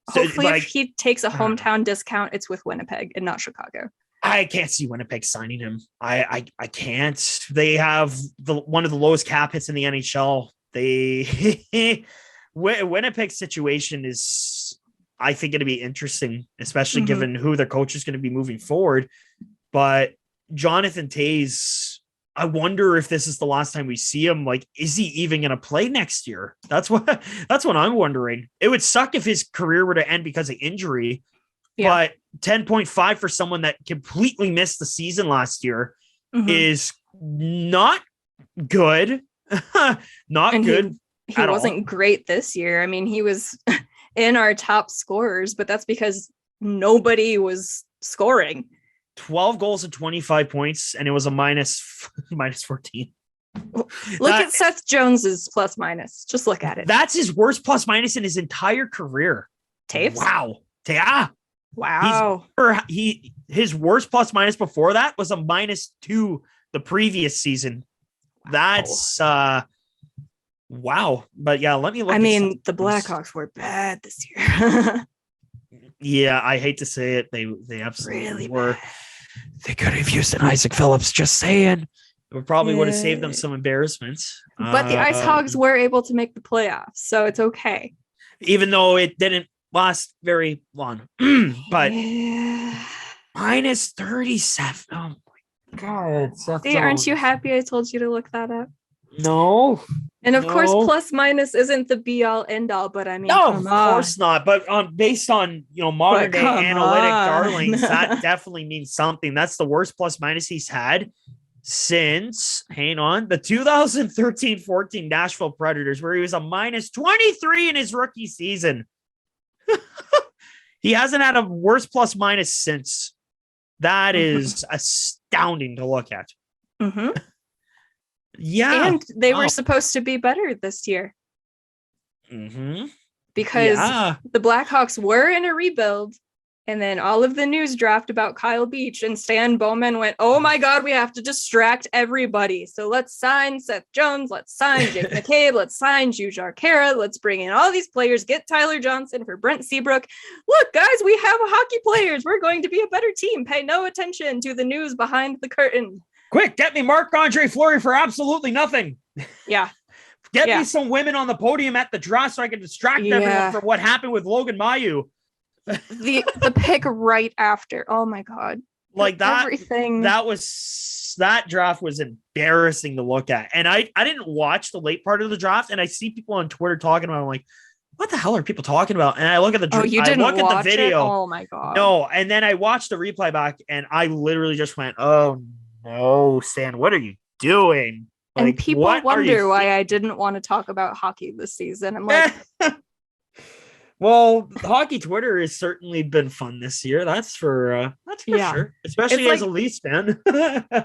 Hopefully, if he takes a hometown discount, it's with Winnipeg and not Chicago. I can't see Winnipeg signing him. I can't. They have one of the lowest cap hits in the NHL. Winnipeg's situation is, I think, going to be interesting, especially given who their coach is going to be moving forward. But Jonathan Toews, I wonder if this is the last time we see him. Like, is he even going to play next year? That's what I'm wondering. It would suck if his career were to end because of injury, but 10.5 for someone that completely missed the season last year is not good. Not good. He wasn't great this year. I mean, he was in our top scorers, but that's because nobody was scoring. 12 goals and 25 points, and it was a minus 14. Look at Seth Jones's plus minus. Just look at it. That's his worst plus minus in his entire career. Toews? Wow. Wow. His worst plus minus before that was a -2 the previous season. That's wow. But yeah, let me look. I mean, the Blackhawks were bad this year. Yeah, I hate to say it. They absolutely really were. Bad. They could have used an Isaak Phillips, just saying. It probably would have saved them some embarrassments. But the Ice Hogs were able to make the playoffs, so it's okay. Even though it didn't last very long. But -37. Oh my God. See, aren't you happy I told you to look that up? No. And of course, plus minus isn't the be all end all, but I mean, no, of course not. But based on modern day analytic darlings, that definitely means something. That's the worst plus minus he's had since the 2013-14 Nashville Predators, where he was a -23 in his rookie season. He hasn't had a worse plus minus since. That is astounding to look at. Mm-hmm. Yeah. And they were supposed to be better this year. Mm-hmm. Because the Blackhawks were in a rebuild. And then all of the news draft about Kyle Beach and Stan Bowman went, oh my God, we have to distract everybody. So let's sign Seth Jones. Let's sign Jake McCabe. Let's sign Jujhar Khaira. Let's bring in all these players. Get Tyler Johnson for Brent Seabrook. Look, guys, we have hockey players. We're going to be a better team. Pay no attention to the news behind the curtain. Quick, get me Marc-Andre Fleury for absolutely nothing. Yeah. Get me some women on the podium at the draft so I can distract everyone from what happened with Logan Mailloux. the pick right after. Oh my God. Like that, everything. That draft was embarrassing to look at. And I didn't watch the late part of the draft, and I see people on Twitter talking about it. I'm like, what the hell are people talking about? And I look at the draft. Oh, you didn't watch the video. It? Oh my God. No. And then I watched the replay back, and I literally just went, oh no, Stan, what are you doing? Like, and people wonder why I didn't want to talk about hockey this season. I'm like, well, hockey Twitter has certainly been fun this year. That's for sure, especially as a Leafs fan.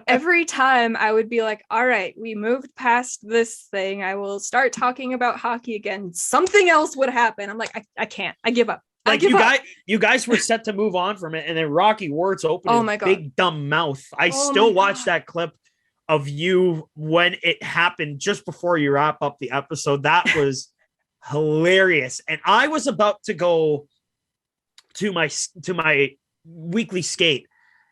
Every time I would be like, all right, we moved past this thing. I will start talking about hockey again. Something else would happen. I'm like, I can't. I give up. Like you guys were set to move on from it, and then Rocky Warts opened his big dumb mouth. I still watch that clip of you when it happened just before you wrap up the episode. That was hilarious. And I was about to go to my weekly skate,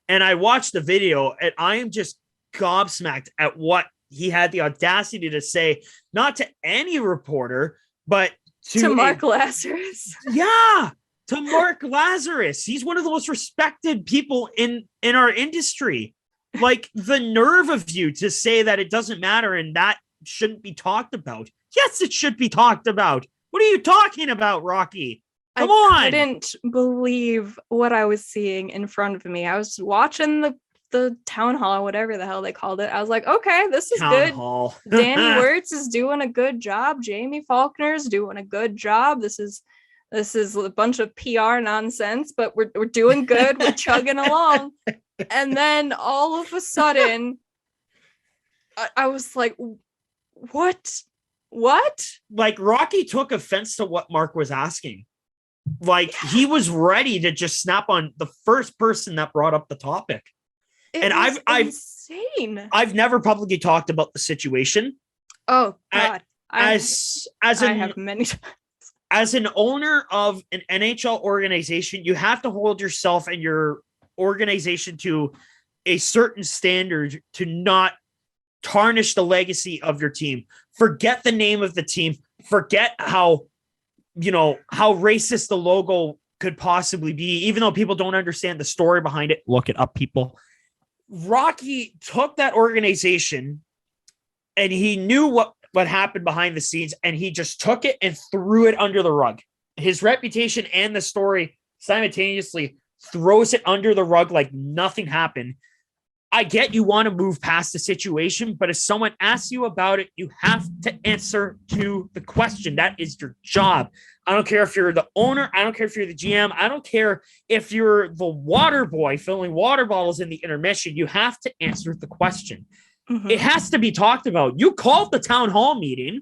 and I watched the video, and I am just gobsmacked at what he had the audacity to say, not to any reporter, but to Mark Lazerus. Yeah. To Mark Lazerus. He's one of the most respected people in our industry. Like, the nerve of you to say that it doesn't matter and that shouldn't be talked about. Yes, it should be talked about. What are you talking about, Rocky? Come on. I couldn't believe what I was seeing in front of me. I was watching the town hall, whatever the hell they called it. I was like, okay, this is good. Danny Wirtz is doing a good job. Jamie Faulkner's doing a good job. This is a bunch of PR nonsense, but we're doing good. We're chugging along. And then all of a sudden, I was like, what? Like, Rocky took offense to what Mark was asking. Like, he was ready to just snap on the first person that brought up the topic. I've insane. I've never publicly talked about the situation. Oh God. I have many times. As an owner of an NHL organization, you have to hold yourself and your organization to a certain standard to not tarnish the legacy of your team. Forget the name of the team. Forget how racist the logo could possibly be, even though people don't understand the story behind it. Look it up, people. Rocky took that organization, and he knew what happened behind the scenes, and he just took it and threw it under the rug. His reputation and the story simultaneously throws it under the rug like nothing happened. I get you want to move past the situation, but if someone asks you about it, you have to answer to the question. That is your job. I don't care if you're the owner. I don't care if you're the GM. I don't care if you're the water boy filling water bottles in the intermission. You have to answer the question. Mm-hmm. It has to be talked about. You called the town hall meeting.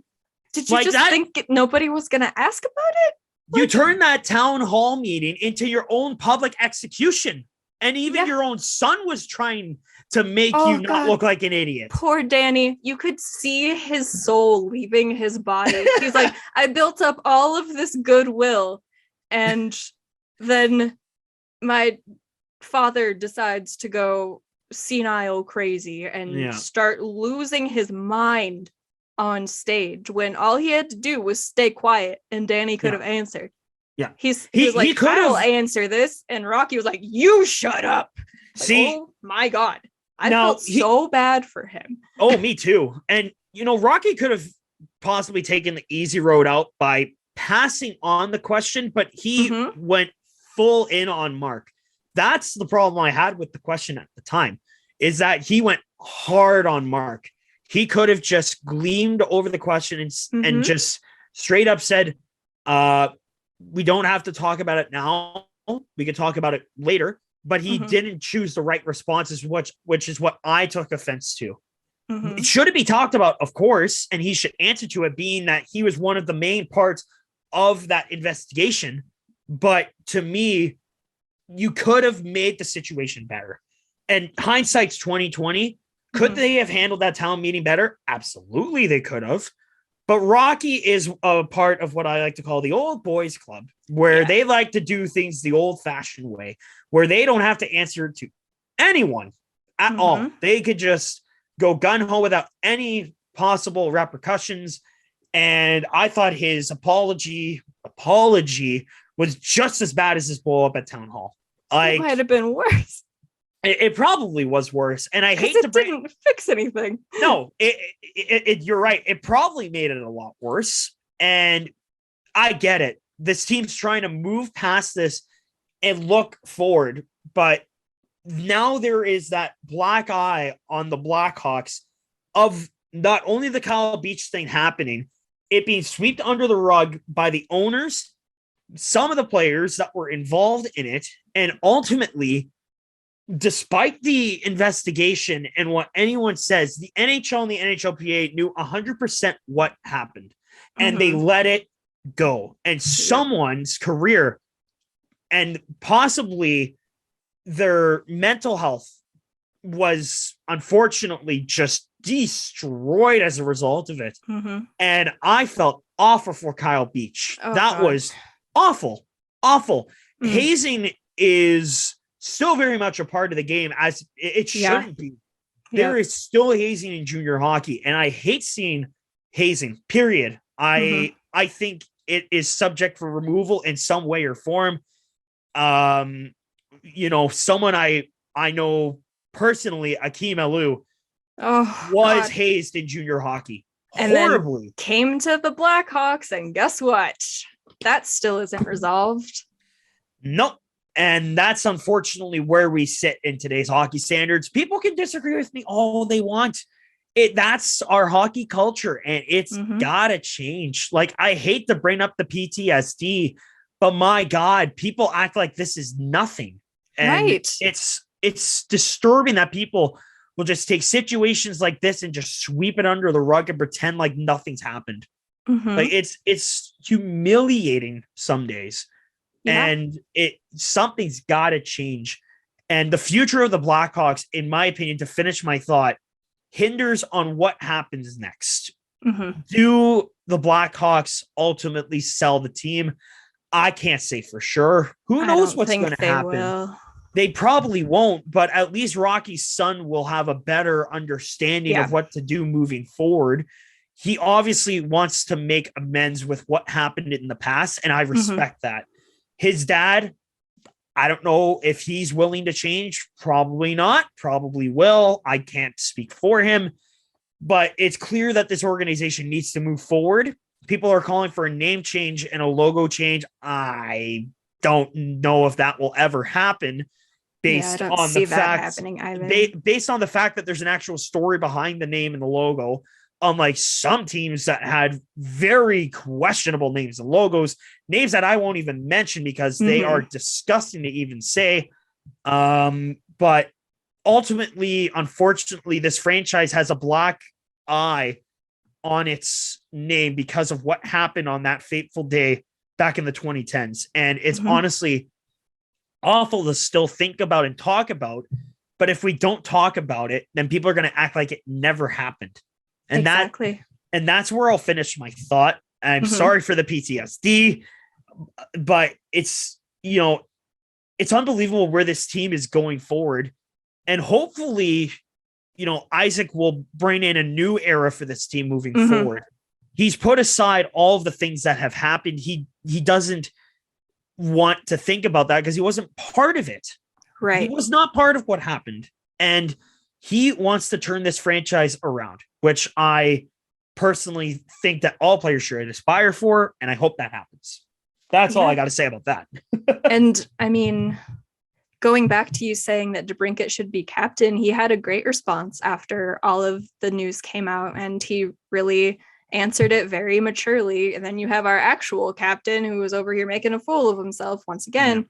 Did you just think nobody was going to ask about it? You turned that town hall meeting into your own public execution. And even your own son was trying to make you not look like an idiot. Poor Danny. You could see his soul leaving his body. He's like, I built up all of this goodwill, and then my father decides to go senile crazy and start losing his mind on stage when all he had to do was stay quiet, and Danny could have answered. Yeah. He was like, I'll answer this. And Rocky was like, you shut up. See, oh my God. I felt so bad for him. Oh, me too. And, Rocky could have possibly taken the easy road out by passing on the question, but he went full in on Mark. That's the problem I had with the question at the time, is that he went hard on Mark. He could have just gleamed over the question and just straight up said, we don't have to talk about it now. We could talk about it later, but he didn't choose the right responses, which is what I took offense to. Should it be talked about? Of course. And he should answer to it, being that he was one of the main parts of that investigation. But to me, you could have made the situation better. And hindsight's 2020. Could they have handled that town meeting better? Absolutely, they could have. But Rocky is a part of what I like to call the old boys club, where they like to do things the old-fashioned way, where they don't have to answer to anyone at all. They could just go gun-ho without any possible repercussions. And I thought his apology was just as bad as his blow-up at Town Hall. It might have been worse. It probably was worse, and I hate to didn't fix anything. No, you're right. It probably made it a lot worse, and I get it. This team's trying to move past this and look forward, but now there is that black eye on the Blackhawks of not only the Kyle Beach thing happening, it being swept under the rug by the owners, some of the players that were involved in it, and ultimately, despite the investigation and what anyone says, the NHL and the NHLPA knew 100% what happened, and they let it go. And someone's career and possibly their mental health was unfortunately just destroyed as a result of it. And I felt awful for Kyle Beach. That was awful. Hazing is still very much a part of the game, as it shouldn't be. There is still hazing in junior hockey, and I hate seeing hazing, period. I think it is subject for removal in some way or form. Someone I know personally, Akeem Alou, was hazed in junior hockey. And horribly. Then came to the Blackhawks, and guess what? That still isn't resolved. Nope. And that's unfortunately where we sit in today's hockey standards. People can disagree with me all they want. That's our hockey culture, and it's gotta change. Like, I hate to bring up the PTSD, but my God, people act like this is nothing. And it's disturbing that people will just take situations like this and just sweep it under the rug and pretend like nothing's happened. Like, it's humiliating some days. And something's got to change. And the future of the Blackhawks, in my opinion, to finish my thought, hinders on what happens next. Do the Blackhawks ultimately sell the team? I can't say for sure. Who knows what's going to happen? They probably won't, but at least Rocky's son will have a better understanding of what to do moving forward. He obviously wants to make amends with what happened in the past, and I respect that. His dad, I don't know if he's willing to change. Probably not. Probably will. I can't speak for him. But it's clear that this organization needs to move forward. People are calling for a name change and a logo change. I don't know if that will ever happen based on the fact that there's an actual story behind the name and the logo. Unlike some teams that had very questionable names and logos, names that I won't even mention because they are disgusting to even say. But ultimately, unfortunately, this franchise has a black eye on its name because of what happened on that fateful day back in the 2010s. And it's honestly awful to still think about and talk about. But if we don't talk about it, then people are going to act like it never happened. And that's where I'll finish my thought. I'm sorry for the PTSD, but it's unbelievable where this team is going forward. And hopefully, Isaak will bring in a new era for this team moving forward. He's put aside all of the things that have happened. He doesn't want to think about that because he wasn't part of it. Right. He was not part of what happened. And he wants to turn this franchise around, which I personally think that all players should aspire for, and I hope that happens. That's all I got to say about that. And I mean, going back to you saying that DeBrincat should be captain, he had a great response after all of the news came out, and he really answered it very maturely. And then you have our actual captain who was over here making a fool of himself once again. Yeah.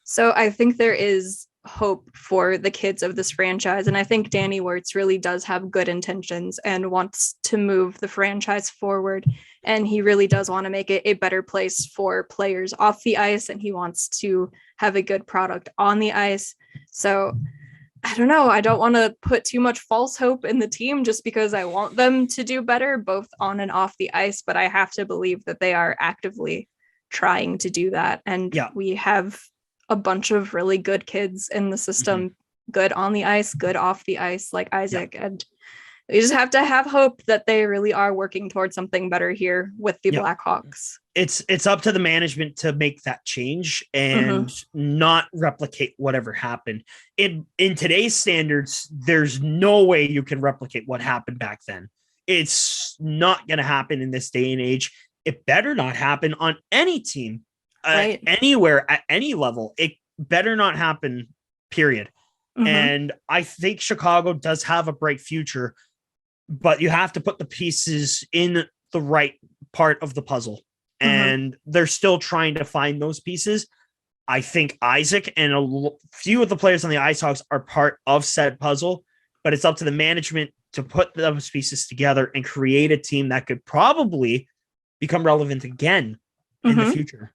So I think there is hope for the kids of this franchise. And I think Danny Wirtz really does have good intentions and wants to move the franchise forward. And he really does want to make it a better place for players off the ice. And he wants to have a good product on the ice. So I don't know. I don't want to put too much false hope in the team just because I want them to do better, both on and off the ice. But I have to believe that they are actively trying to do that. And we have a bunch of really good kids in the system, good on the ice, good off the ice, like Isaak. And we just have to have hope that they really are working towards something better here with the Blackhawks. It's up to the management to make that change and not replicate whatever happened. In today's standards, there's no way you can replicate what happened back then. It's not going to happen in this day and age. It better not happen on any team. Anywhere at any level. It better not happen, period. And I think Chicago does have a bright future, but you have to put the pieces in the right part of the puzzle. And they're still trying to find those pieces. I think Isaak and a few of the players on the IceHawks are part of said puzzle, but it's up to the management to put those pieces together and create a team that could probably become relevant again in the future.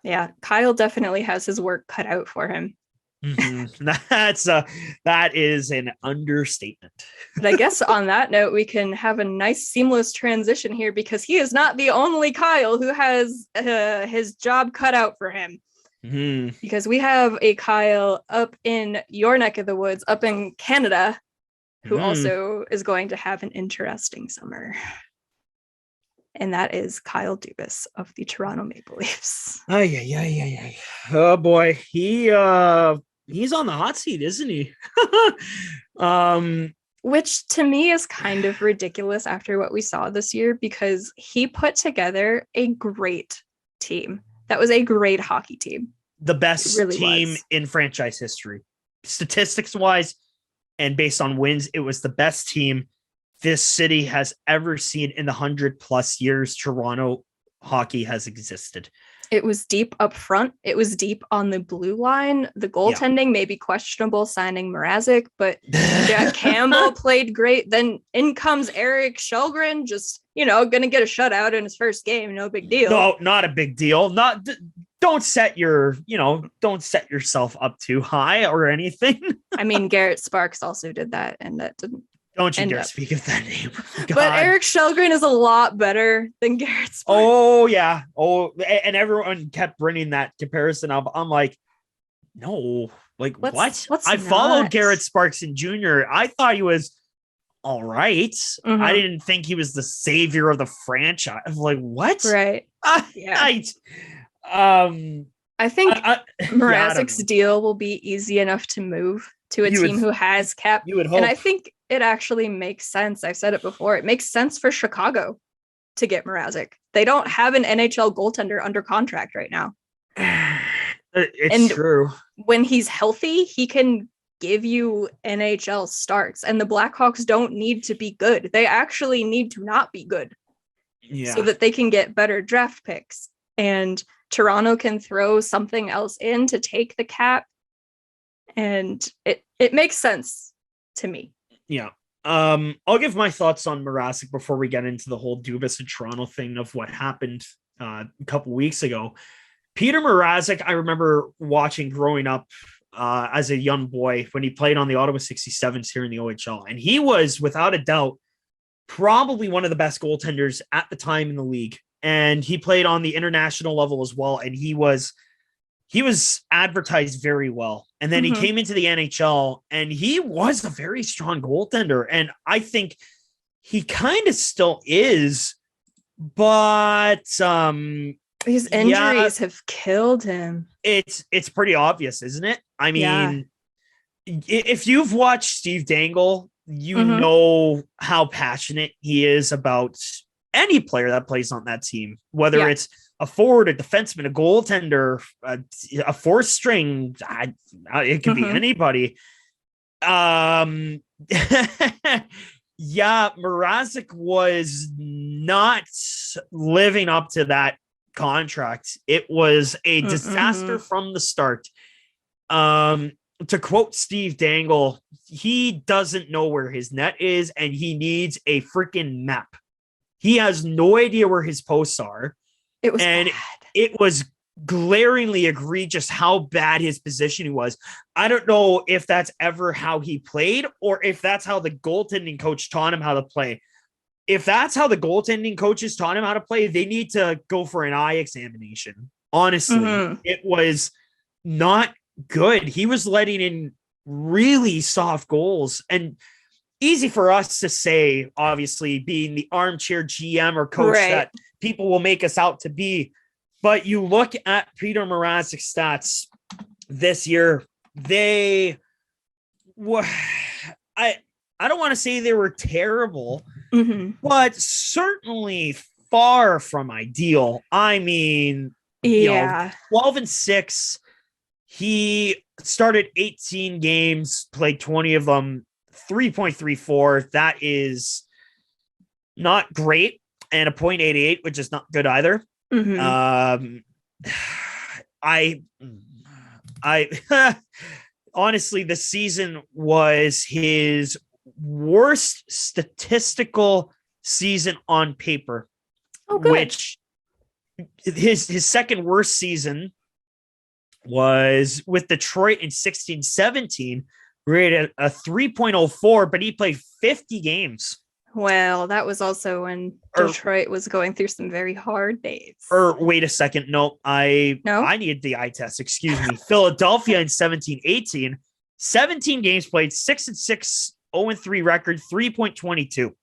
Yeah, Kyle definitely has his work cut out for him. That is an understatement. But I guess on that note, we can have a nice seamless transition here because he is not the only Kyle who has his job cut out for him. Because we have a Kyle up in your neck of the woods, up in Canada, who also is going to have an interesting summer. And that is Kyle Duvis of the Toronto Maple Leafs. Oh boy, he's on the hot seat, isn't he? Which to me is kind of ridiculous after what we saw this year, because he put together a great team. That was a great hockey team. The best team in franchise history, statistics wise, and based on wins, it was the best team this city has ever seen in the 100+ years Toronto hockey has existed. It was deep up front. It was deep on the blue line. The goaltending may be questionable, signing Marazzic, but Jack Campbell played great. Then in comes Eric Shelgren, just, going to get a shutout in his first game. No big deal. No, not a big deal. Don't set yourself up too high or anything. I mean, Garrett Sparks also did that, and that didn't. Don't you dare speak of that name. But Eric Shelgren is a lot better than Garrett Sparks. Oh, yeah. Oh, and everyone kept bringing that comparison up. I'm like, no, like, what? I followed Garrett Sparks in junior. I thought he was all right. I didn't think he was the savior of the franchise. I'm like, what? Right. I think Mrazic's deal will be easy enough to move to a team who has cap. You would hope. And I think it actually makes sense. I've said it before. It makes sense for Chicago to get Marazzic. They don't have an NHL goaltender under contract right now. It's true. When he's healthy, he can give you NHL starts. And the Blackhawks don't need to be good. They actually need to not be good. So that they can get better draft picks. And Toronto can throw something else in to take the cap. And it makes sense to me. Yeah. I'll give my thoughts on Marazzic before we get into the whole Duvis and Toronto thing of what happened a couple weeks ago. Peter Marazzic, I remember watching growing up as a young boy when he played on the Ottawa 67s here in the OHL. And he was, without a doubt, probably one of the best goaltenders at the time in the league. And he played on the international level as well. And he was advertised very well. And then he came into the NHL and he was a very strong goaltender. And I think he kind of still is, but his injuries have killed him. It's pretty obvious, isn't it? I mean, if you've watched Steve Dangle, you know how passionate he is about any player that plays on that team, whether it's a forward, a defenseman, a goaltender, a fourth string. It could be anybody. Marazzic was not living up to that contract. It was a disaster from the start. To quote Steve Dangle, he doesn't know where his net is and he needs a freaking map. He has no idea where his posts are. It was bad. It was glaringly egregious how bad his positioning was. I don't know if that's ever how he played or if that's how the goaltending coach taught him how to play. If that's how the goaltending coaches taught him how to play, they need to go for an eye examination. Honestly, it was not good. He was letting in really soft goals, and easy for us to say, obviously, being the armchair GM or coach that people will make us out to be. But you look at Peter Marazic's stats this year, they were, I don't want to say they were terrible, but certainly far from ideal. I mean, you know, 12-6. He started 18 games, played 20 of them, 3.34. That is not great. And a .88, which is not good either. I honestly, the season was his worst statistical season on paper, which his second worst season was with Detroit in 16-17, rated a 3.04, but he played 50 games. Well, that was also when Detroit was going through some very hard days. Or wait a second. No, I needed the eye test. Excuse me. Philadelphia in 17-18, 17 games played, 6-6, 0-3 record, 3.22.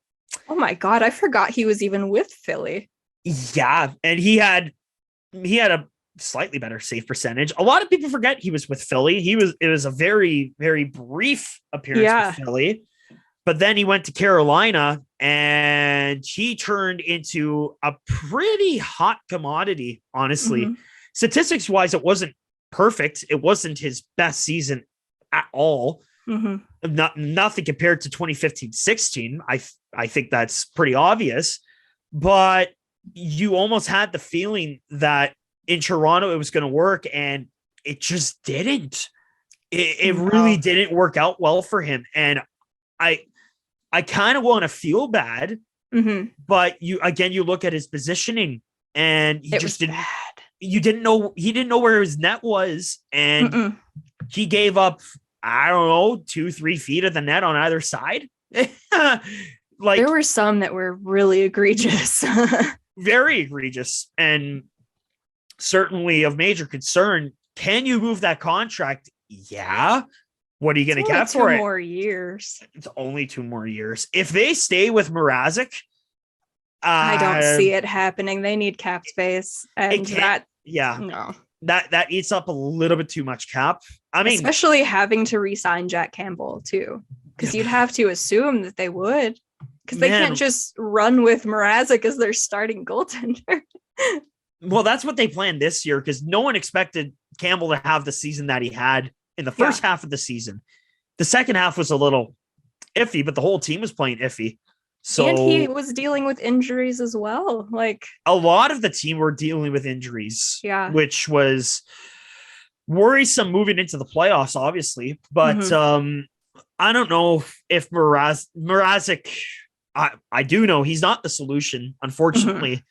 Oh my God. I forgot he was even with Philly. Yeah. And he had a slightly better save percentage. A lot of people forget he was with Philly. It was a very, very brief appearance with Philly. But then he went to Carolina and he turned into a pretty hot commodity, honestly. Statistics wise, it wasn't perfect. It wasn't his best season at all. Nothing compared to 2015-16. I think that's pretty obvious. But you almost had the feeling that in Toronto it was going to work, and it just didn't. It really didn't work out well for him. And I kind of want to feel bad, but you look at his positioning and he just didn't, he didn't know where his net was. And he gave up, I don't know, 2-3 feet of the net on either side. Like, there were some that were really egregious, very egregious, and certainly of major concern. Can you move that contract? Yeah. What are you going to get for it? 2 more years. It's only 2 more years. If they stay with Marazzic, I don't see it happening. They need cap space, and that eats up a little bit too much cap. I mean, especially having to re-sign Jack Campbell too, because you'd have to assume that they would, because they can't just run with Marazzic as their starting goaltender. Well, that's what they planned this year, because no one expected Campbell to have the season that he had in the first half of the season. The second half was a little iffy, but the whole team was playing iffy. So, and he was dealing with injuries as well. Like, a lot of the team were dealing with injuries, which was worrisome moving into the playoffs, obviously. But I don't know if Marazzic, I do know he's not the solution, unfortunately.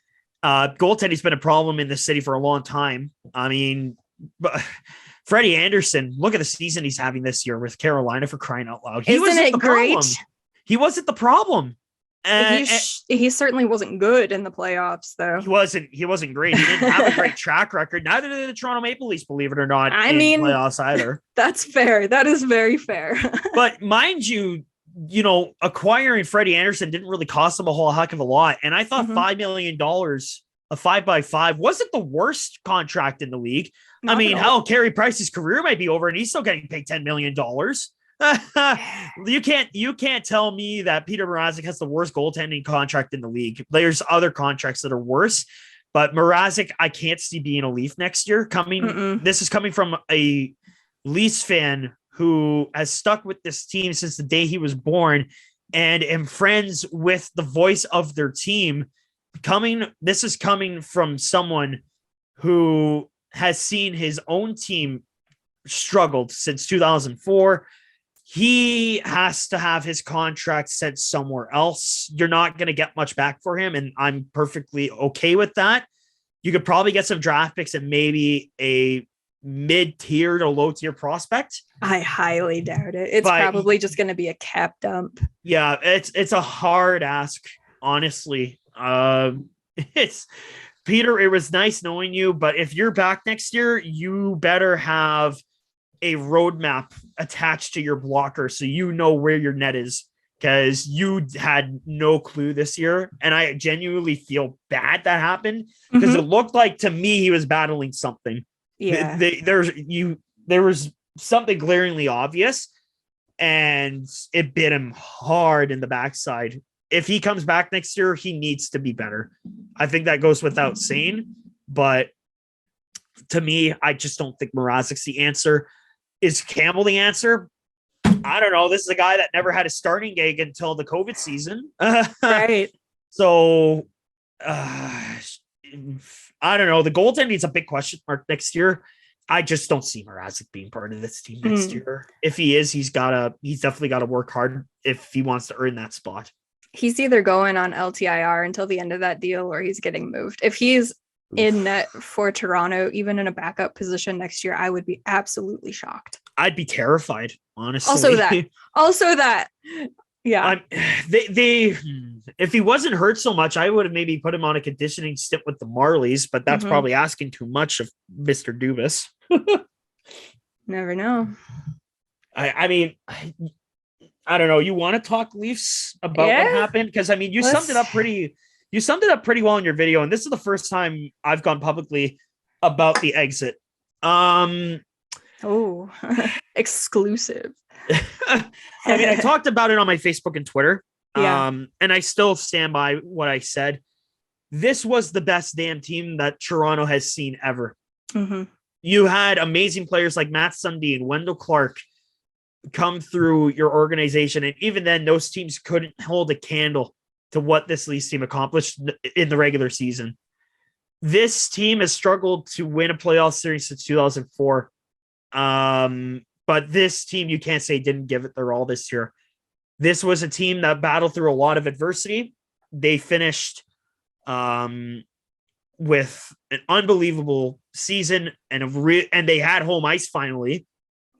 Goaltending's been a problem in the city for a long time. I mean, but Freddie Anderson, look at the season he's having this year with Carolina, for crying out loud. He wasn't the problem. He wasn't the problem. He certainly wasn't good in the playoffs, though. He wasn't great. He didn't have a great track record. Neither did the Toronto Maple Leafs, believe it or not. I mean, playoffs either. That's fair. That is very fair. But mind you, acquiring Freddie Anderson didn't really cost them a whole heck of a lot. And I thought $5 million, a 5x5, wasn't the worst contract in the league. I mean, hell, Carey Price's career might be over and he's still getting paid $10 million. You can't tell me that Peter Marazzic has the worst goaltending contract in the league. There's other contracts that are worse, but Marazzic, I can't see being a Leaf next year. This is coming from a Leafs fan who has stuck with this team since the day he was born and am friends with the voice of their team. this is coming from someone who has seen his own team struggled since 2004. He has to have his contract sent somewhere else. You're not going to get much back for him, and I'm perfectly okay with that. You could probably get some draft picks and maybe a mid-tier to low-tier prospect. I highly doubt it. It's probably just going to be a cap dump. Yeah, it's a hard ask, honestly. It's Peter, it was nice knowing you, but if you're back next year, you better have a roadmap attached to your blocker so you know where your net is, because you had no clue this year. And I genuinely feel bad that happened, because it looked like to me he was battling something. Yeah. There was something glaringly obvious, and it bit him hard in the backside. If he comes back next year, he needs to be better. I think that goes without saying, but to me, I just don't think Marazic's the answer. Is Campbell the answer? I don't know. This is a guy that never had a starting gig until the COVID season. Right. So, I don't know. The goaltending is a big question mark next year. I just don't see Marazzic being part of this team next year. If he is, he's definitely got to work hard if he wants to earn that spot. He's either going on LTIR until the end of that deal, or he's getting moved. If he's in net for Toronto, even in a backup position next year, I would be absolutely shocked. I'd be terrified, honestly. Also that. Yeah. If he wasn't hurt so much, I would have maybe put him on a conditioning stint with the Marlies, but that's probably asking too much of Mr. Duvis. Never know. I mean, I don't know. You want to talk Leafs about what happened? Because I mean, you summed it up pretty well in your video, and this is the first time I've gone publicly about the exit. Exclusive. I mean, I talked about it on my Facebook and Twitter. Yeah. And I still stand by what I said. This was the best damn team that Toronto has seen ever. You had amazing players like Matt Sundin, Wendell Clark come through your organization. And even then, those teams couldn't hold a candle to what this Leafs team accomplished in the regular season. This team has struggled to win a playoff series since 2004. But this team, you can't say didn't give it their all this year. This was a team that battled through a lot of adversity. They finished with an unbelievable season and they had home ice finally.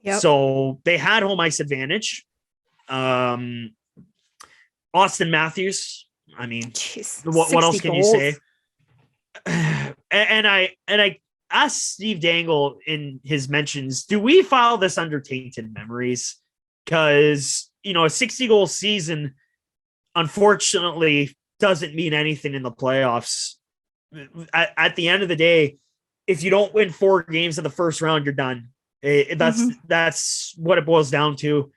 Yep. So they had home ice advantage. Austin Matthews. I mean, what else can goals. You say? And I asked Steve Dangle in his mentions, do we file this under tainted memories? Because, a 60-goal season, unfortunately, doesn't mean anything in the playoffs. At the end of the day, if you don't win 4 games in the first round, you're done. That's what it boils down to.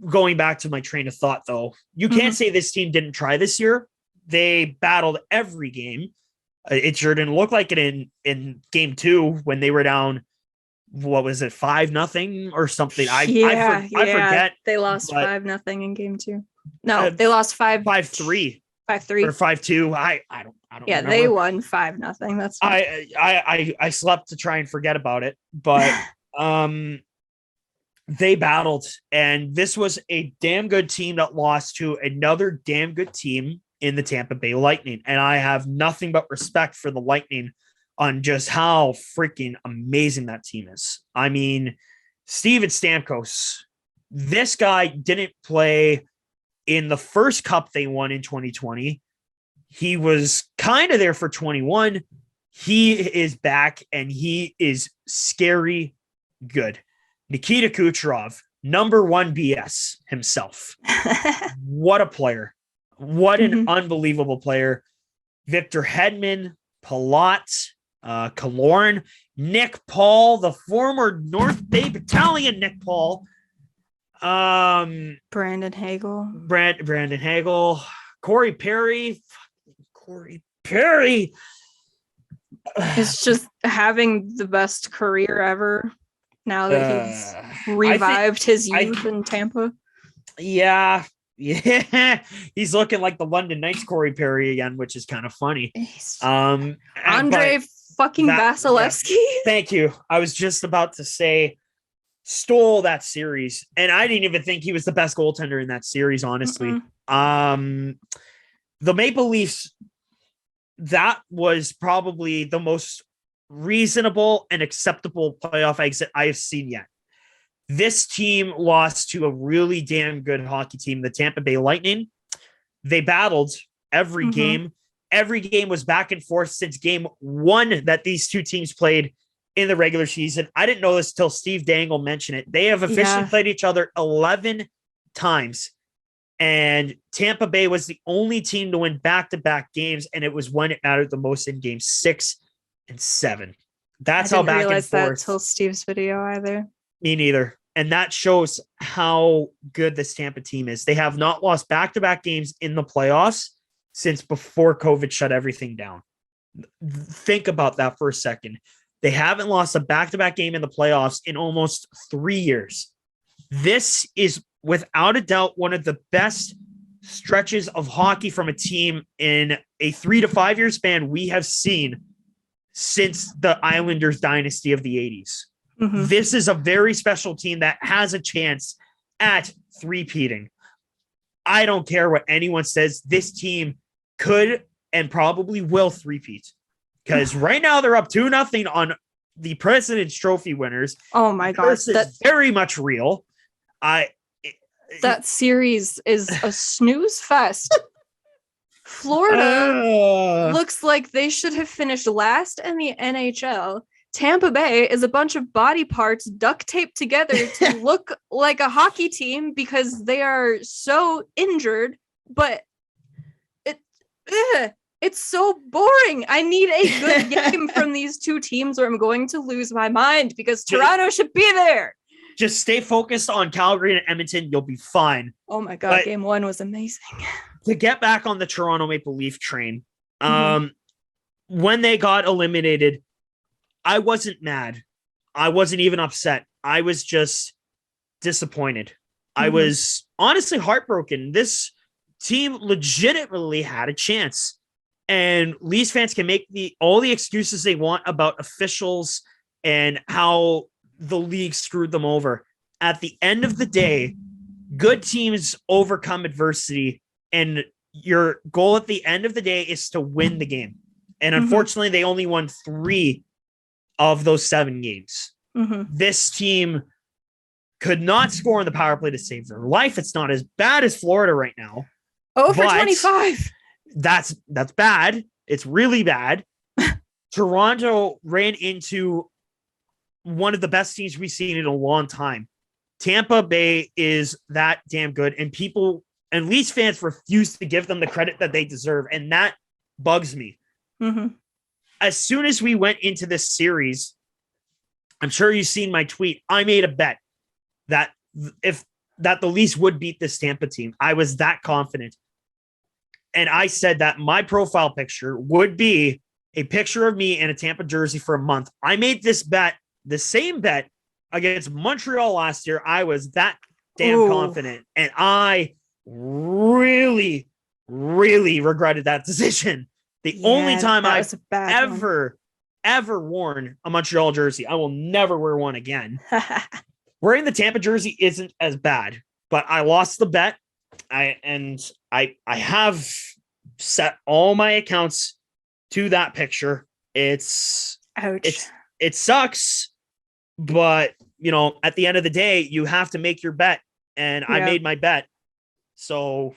Going back to my train of thought, though, you can't say this team didn't try this year. They battled every game. It sure didn't look like it in game 2 when they were down. What was it, 5-0 or something? I forget. They lost 5-0 in game 2. No, they lost 5-3. 5-3 or 5-2. I don't. Yeah, remember. they won 5-0. That's fine. I slept to try and forget about it, but they battled, and this was a damn good team that lost to another damn good team in the Tampa Bay Lightning. And I have nothing but respect for the Lightning on just how freaking amazing that team is. I mean, Steven Stamkos, this guy didn't play in the first cup they won in 2020. He was kind of there for 21. He is back, and he is scary good. Nikita Kucherov, number 1 BS himself. What a player. What an unbelievable player. Victor Hedman, Palat, Killorn, Nick Paul, the former North Bay Battalion Nick Paul. Brandon Hagel. Brandon Hagel. Corey Perry. It's just having the best career ever now that he's revived his youth in Tampa. Yeah. Yeah, he's looking like the London Knights Corey Perry again, which is kind of funny. Andre fucking Vasilevsky. Yeah, thank you. I was just about to say stole that series, and I didn't even think he was the best goaltender in that series, honestly. The Maple Leafs, that was probably the most reasonable and acceptable playoff exit I have seen yet. This team lost to a really damn good hockey team, the Tampa Bay Lightning. They battled every game. Every game was back and forth since game one that these two teams played in the regular season. I didn't know this till Steve Dangle mentioned it. They have officially played each other 11 times. And Tampa Bay was the only team to win back-to-back games, and it was when it mattered the most in game 6 and 7. That's how back and forth. I didn't realize that till Steve's video either. Me neither. And that shows how good this Tampa team is. They have not lost back-to-back games in the playoffs since before COVID shut everything down. Think about that for a second. They haven't lost a back-to-back game in the playoffs in almost 3 years. This is without a doubt one of the best stretches of hockey from a team in a 3 to 5 year span we have seen since the Islanders dynasty of the 80s. This is a very special team that has a chance at three-peating. I don't care what anyone says. This team could and probably will three-peat, because right now they're up 2-0 on the President's Trophy winners. Oh my gosh, that's very much real. That series is a snooze fest. Florida looks like they should have finished last in the NHL. Tampa Bay is a bunch of body parts duct taped together to look like a hockey team because they are so injured, but it's so boring. I need a good game from these two teams or I'm going to lose my mind because Toronto should be there. Just stay focused on Calgary and Edmonton. You'll be fine. Oh my God. Game 1 was amazing. To get back on the Toronto Maple Leaf train, when they got eliminated, I wasn't mad. I wasn't even upset. I was just disappointed. I was honestly heartbroken. This team legitimately had a chance. And Leafs fans can make all the excuses they want about officials and how the league screwed them over. At the end of the day, good teams overcome adversity, and your goal at the end of the day is to win the game. And unfortunately, they only won 3 of those 7 games. This team could not score on the power play to save their life. It's not as bad as Florida right now. Oh, for 25. That's bad. It's really bad. Toronto ran into one of the best teams we've seen in a long time. Tampa Bay is that damn good, and people and Leafs fans refuse to give them the credit that they deserve, and that bugs me. As soon as we went into this series, I'm sure you've seen my tweet. I made a bet that the Leafs would beat this Tampa team. I was that confident. And I said that my profile picture would be a picture of me in a Tampa jersey for a month. I made this bet, the same bet against Montreal last year. I was that damn confident. And I really, really regretted that decision. The only time I've ever worn a Montreal jersey. I will never wear one again. Wearing the Tampa jersey isn't as bad, but I lost the bet. I have set all my accounts to that picture. It sucks, but at the end of the day, you have to make your bet, and I made my bet. So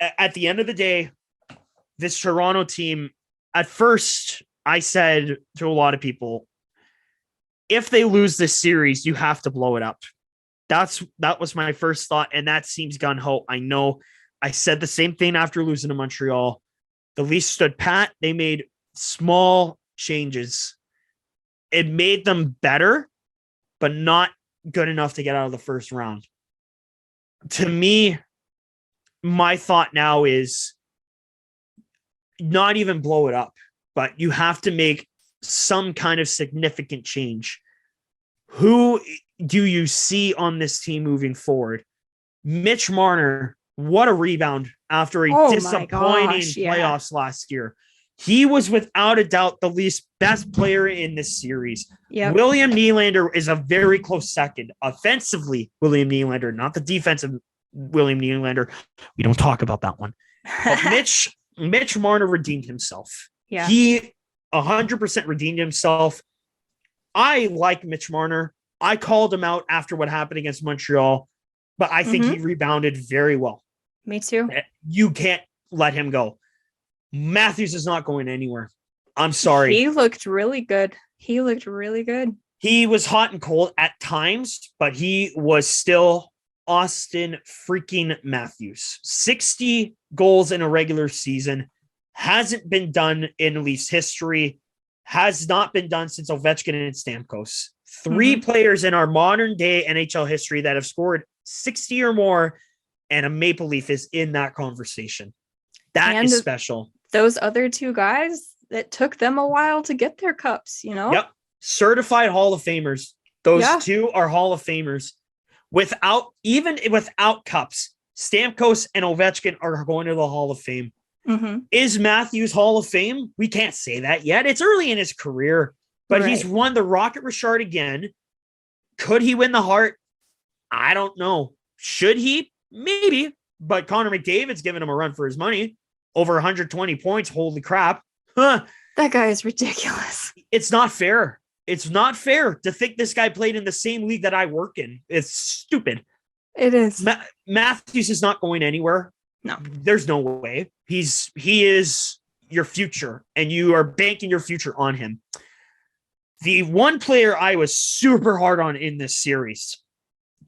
at the end of the day, this Toronto team, at first I said to a lot of people, if they lose this series, you have to blow it up. That was my first thought, and that seems gun-ho. I know I said the same thing after losing to Montreal. The Leafs stood pat. They made small changes. It made them better, but not good enough to get out of the first round. To me, my thought now is not even blow it up, but you have to make some kind of significant change. Who do you see on this team moving forward? Mitch Marner, what a rebound after a disappointing playoffs last year. He was without a doubt the least best player in this series. Yep. William Nylander is a very close second. Offensively, William Nylander, not the defensive William Nylander. We don't talk about that one. But Mitch Marner redeemed himself. Yeah. He 100% redeemed himself. I like Mitch Marner. I called him out after what happened against Montreal, but I think he rebounded very well. Me too. You can't let him go. Matthews is not going anywhere. I'm sorry. He looked really good. He was hot and cold at times, but he was still Austin freaking Matthews. 60 goals in a regular season. Hasn't been done in Leafs history. Has not been done since Ovechkin and Stamkos. 3 players in our modern day NHL history that have scored 60 or more, and a Maple Leaf is in that conversation. That is special. Those other 2 guys, it took them a while to get their cups, Yep. Certified Hall of Famers. Those 2 are Hall of Famers. Without cups, Stamkos and Ovechkin are going to the Hall of Fame. Is Matthews Hall of Fame? We can't say that yet. It's early in his career, but he's won the Rocket Richard again. Could he win the Hart? I don't know. Should he? Maybe. But Connor McDavid's giving him a run for his money. Over 120 points. Holy crap. That guy is ridiculous. It's not fair. It's not fair to think this guy played in the same league that I work in. It's stupid. It is. Matthews is not going anywhere. No. There's no way. He is your future, and you are banking your future on him. The one player I was super hard on in this series,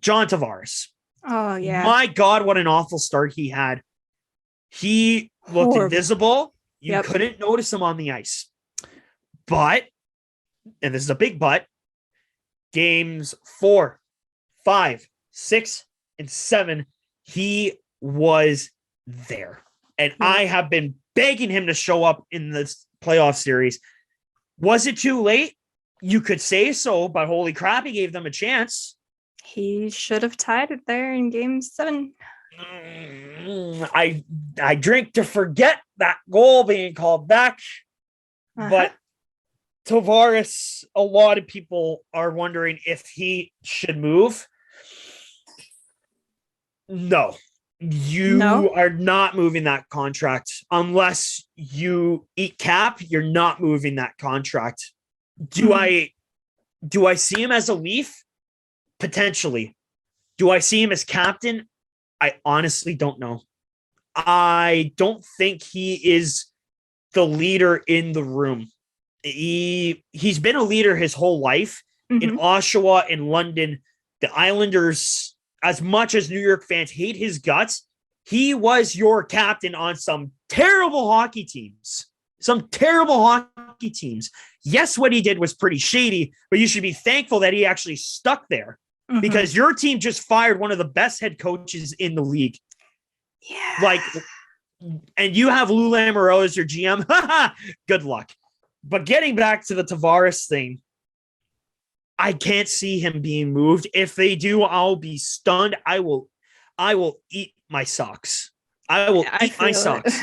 John Tavares. Oh, yeah. My God, what an awful start he had. He looked invisible. You couldn't notice him on the ice. But, and this is a big but, games 4, 5, 6, and 7, he was there. And I have been begging him to show up in this playoff series. Was it too late? You could say so, but holy crap, he gave them a chance. He should have tied it there in game 7. I drink to forget that goal being called back. But Tavares, a lot of people are wondering if he should move. No. You are not moving that contract unless you eat cap. You're not moving that contract. Do I see him as a Leaf? Potentially. Do I see him as captain? I honestly don't know. I don't think he is the leader in the room. He's been a leader his whole life in Oshawa and London. The Islanders, as much as New York fans hate his guts, he was your captain on some terrible hockey teams. Yes, what he did was pretty shady, but you should be thankful that he actually stuck there because your team just fired one of the best head coaches in the league. Yeah. And you have Lou Lamoriello as your GM. Good luck. But getting back to the Tavares thing, I can't see him being moved. If they do, I'll be stunned. I will eat my socks. I will eat my socks.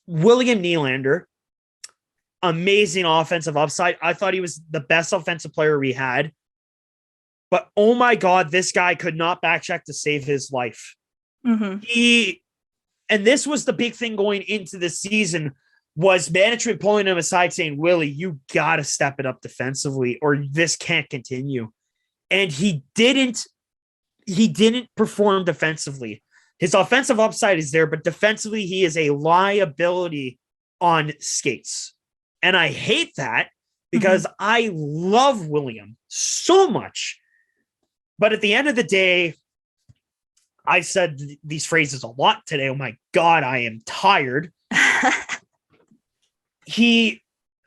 William Nylander, amazing offensive upside. I thought he was the best offensive player we had. But oh my God, this guy could not backcheck to save his life. And this was the big thing going into the season, was management pulling him aside saying, Willie, you got to step it up defensively or this can't continue. And he didn't perform defensively. His offensive upside is there, but defensively, he is a liability on skates. And I hate that because I love William so much. But at the end of the day, I said these phrases a lot today. Oh my God, I am tired. He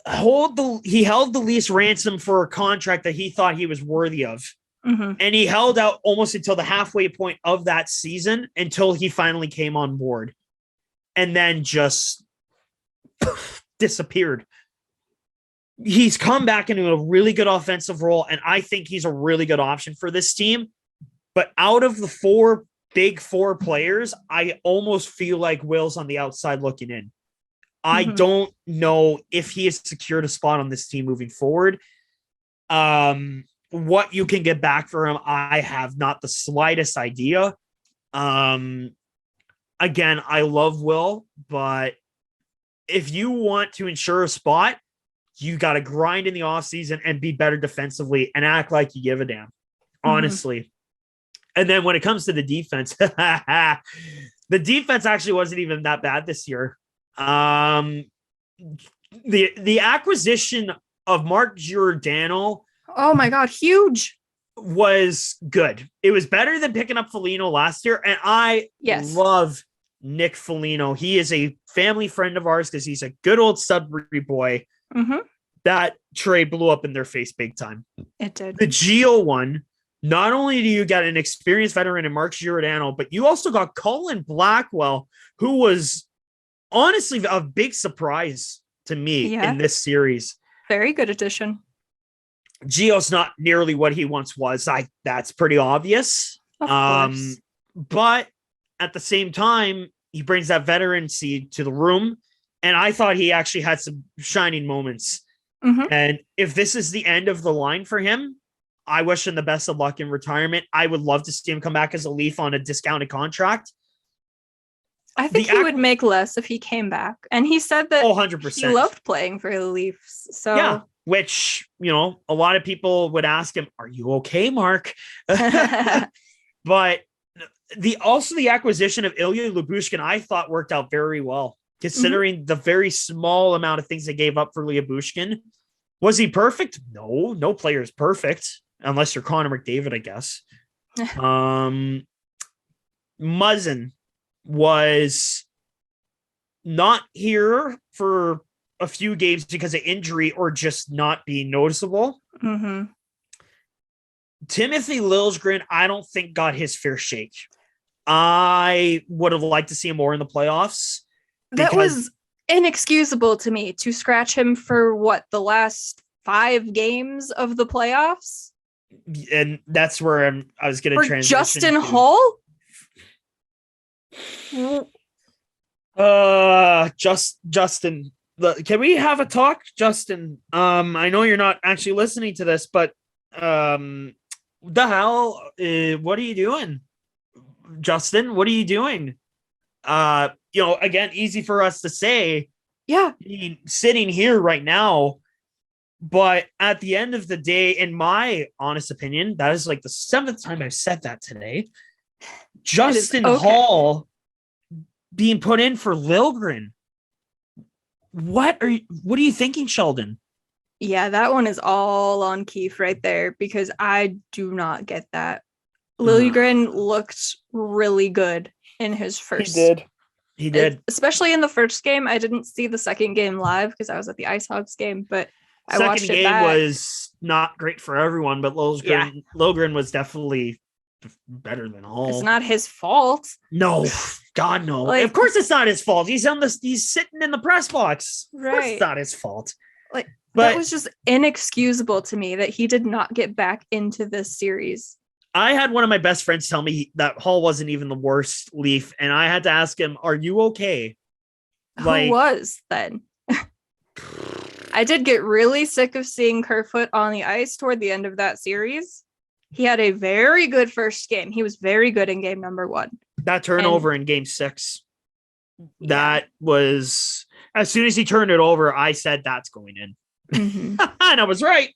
held the Leafs ransom for a contract that he thought he was worthy of. And he held out almost until the halfway point of that season until he finally came on board and then just disappeared. He's come back into a really good offensive role, and I think he's a really good option for this team. But out of the four big four players, I almost feel like Will's on the outside looking in. I don't know if he has secured a spot on this team moving forward. What you can get back for him, I have not the slightest idea. Again, I love Will, but if you want to ensure a spot, you got to grind in the offseason and be better defensively and act like you give a damn, honestly. And then when it comes to the defense, the defense actually wasn't even that bad this year. The acquisition of Mark Giordano, oh my God, huge, was good. It was better than picking up Foligno last year. And I love Nick Foligno. He is a family friend of ours because he's a good old Sudbury boy. That trade blew up in their face big time. It did. The Geo one, not only do you get an experienced veteran in Mark Giordano, but you also got Colin Blackwell, who was honestly a big surprise to me in this series. Very good addition. Gio's not nearly what he once was. That's pretty obvious. Of course. But at the same time, he brings that veterancy to the room. And I thought he actually had some shining moments. And if this is the end of the line for him, I wish him the best of luck in retirement. I would love to see him come back as a Leaf on a discounted contract. I think he would make less if he came back. And he said that 100%. He loved playing for the Leafs. So yeah, which, you know, a lot of people would ask him, are you okay, Mark? But the acquisition of Ilya Lyubushkin, I thought worked out very well, considering the very small amount of things they gave up for Lyubushkin. Was he perfect? No player is perfect, unless you're Connor McDavid, I guess. Muzzin was not here for a few games because of injury or just not being noticeable. Timothy Liljegren, I don't think got his fair shake. I would have liked to see him more in the playoffs. That was inexcusable to me to scratch him for the last 5 games of the playoffs. And that's where I was going to transition. Justin Hall? Justin, can we have a talk, Justin? I know you're not actually listening to this, but the hell, what are you doing, Justin? What are you doing? Again, easy for us to say. Yeah, sitting here right now, but at the end of the day, in my honest opinion, that is like the 7th time I've said that today. Justin Hall being put in for Liljegren. What are you thinking, Sheldon? Yeah, that one is all on Keefe right there, because I do not get that. Liljegren looked really good in his first. He did. Especially in the first game. I didn't see the second game live because I was at the Ice Hogs game, but I watched it back. Second game was not great for everyone, but Liljegren was definitely better than Hall. It's not his fault. No, God no. Of course it's not his fault. He's sitting in the press box. Right. Of course it's not his fault. But that was just inexcusable to me that he did not get back into this series. I had one of my best friends tell me that Hall wasn't even the worst Leaf, and I had to ask him, "Are you okay?" Who was then? I did get really sick of seeing Kerfoot on the ice toward the end of that series. He had a very good first game. He was very good in game number 1. That turnover in game 6. That was, as soon as he turned it over, I said that's going in. And I was right.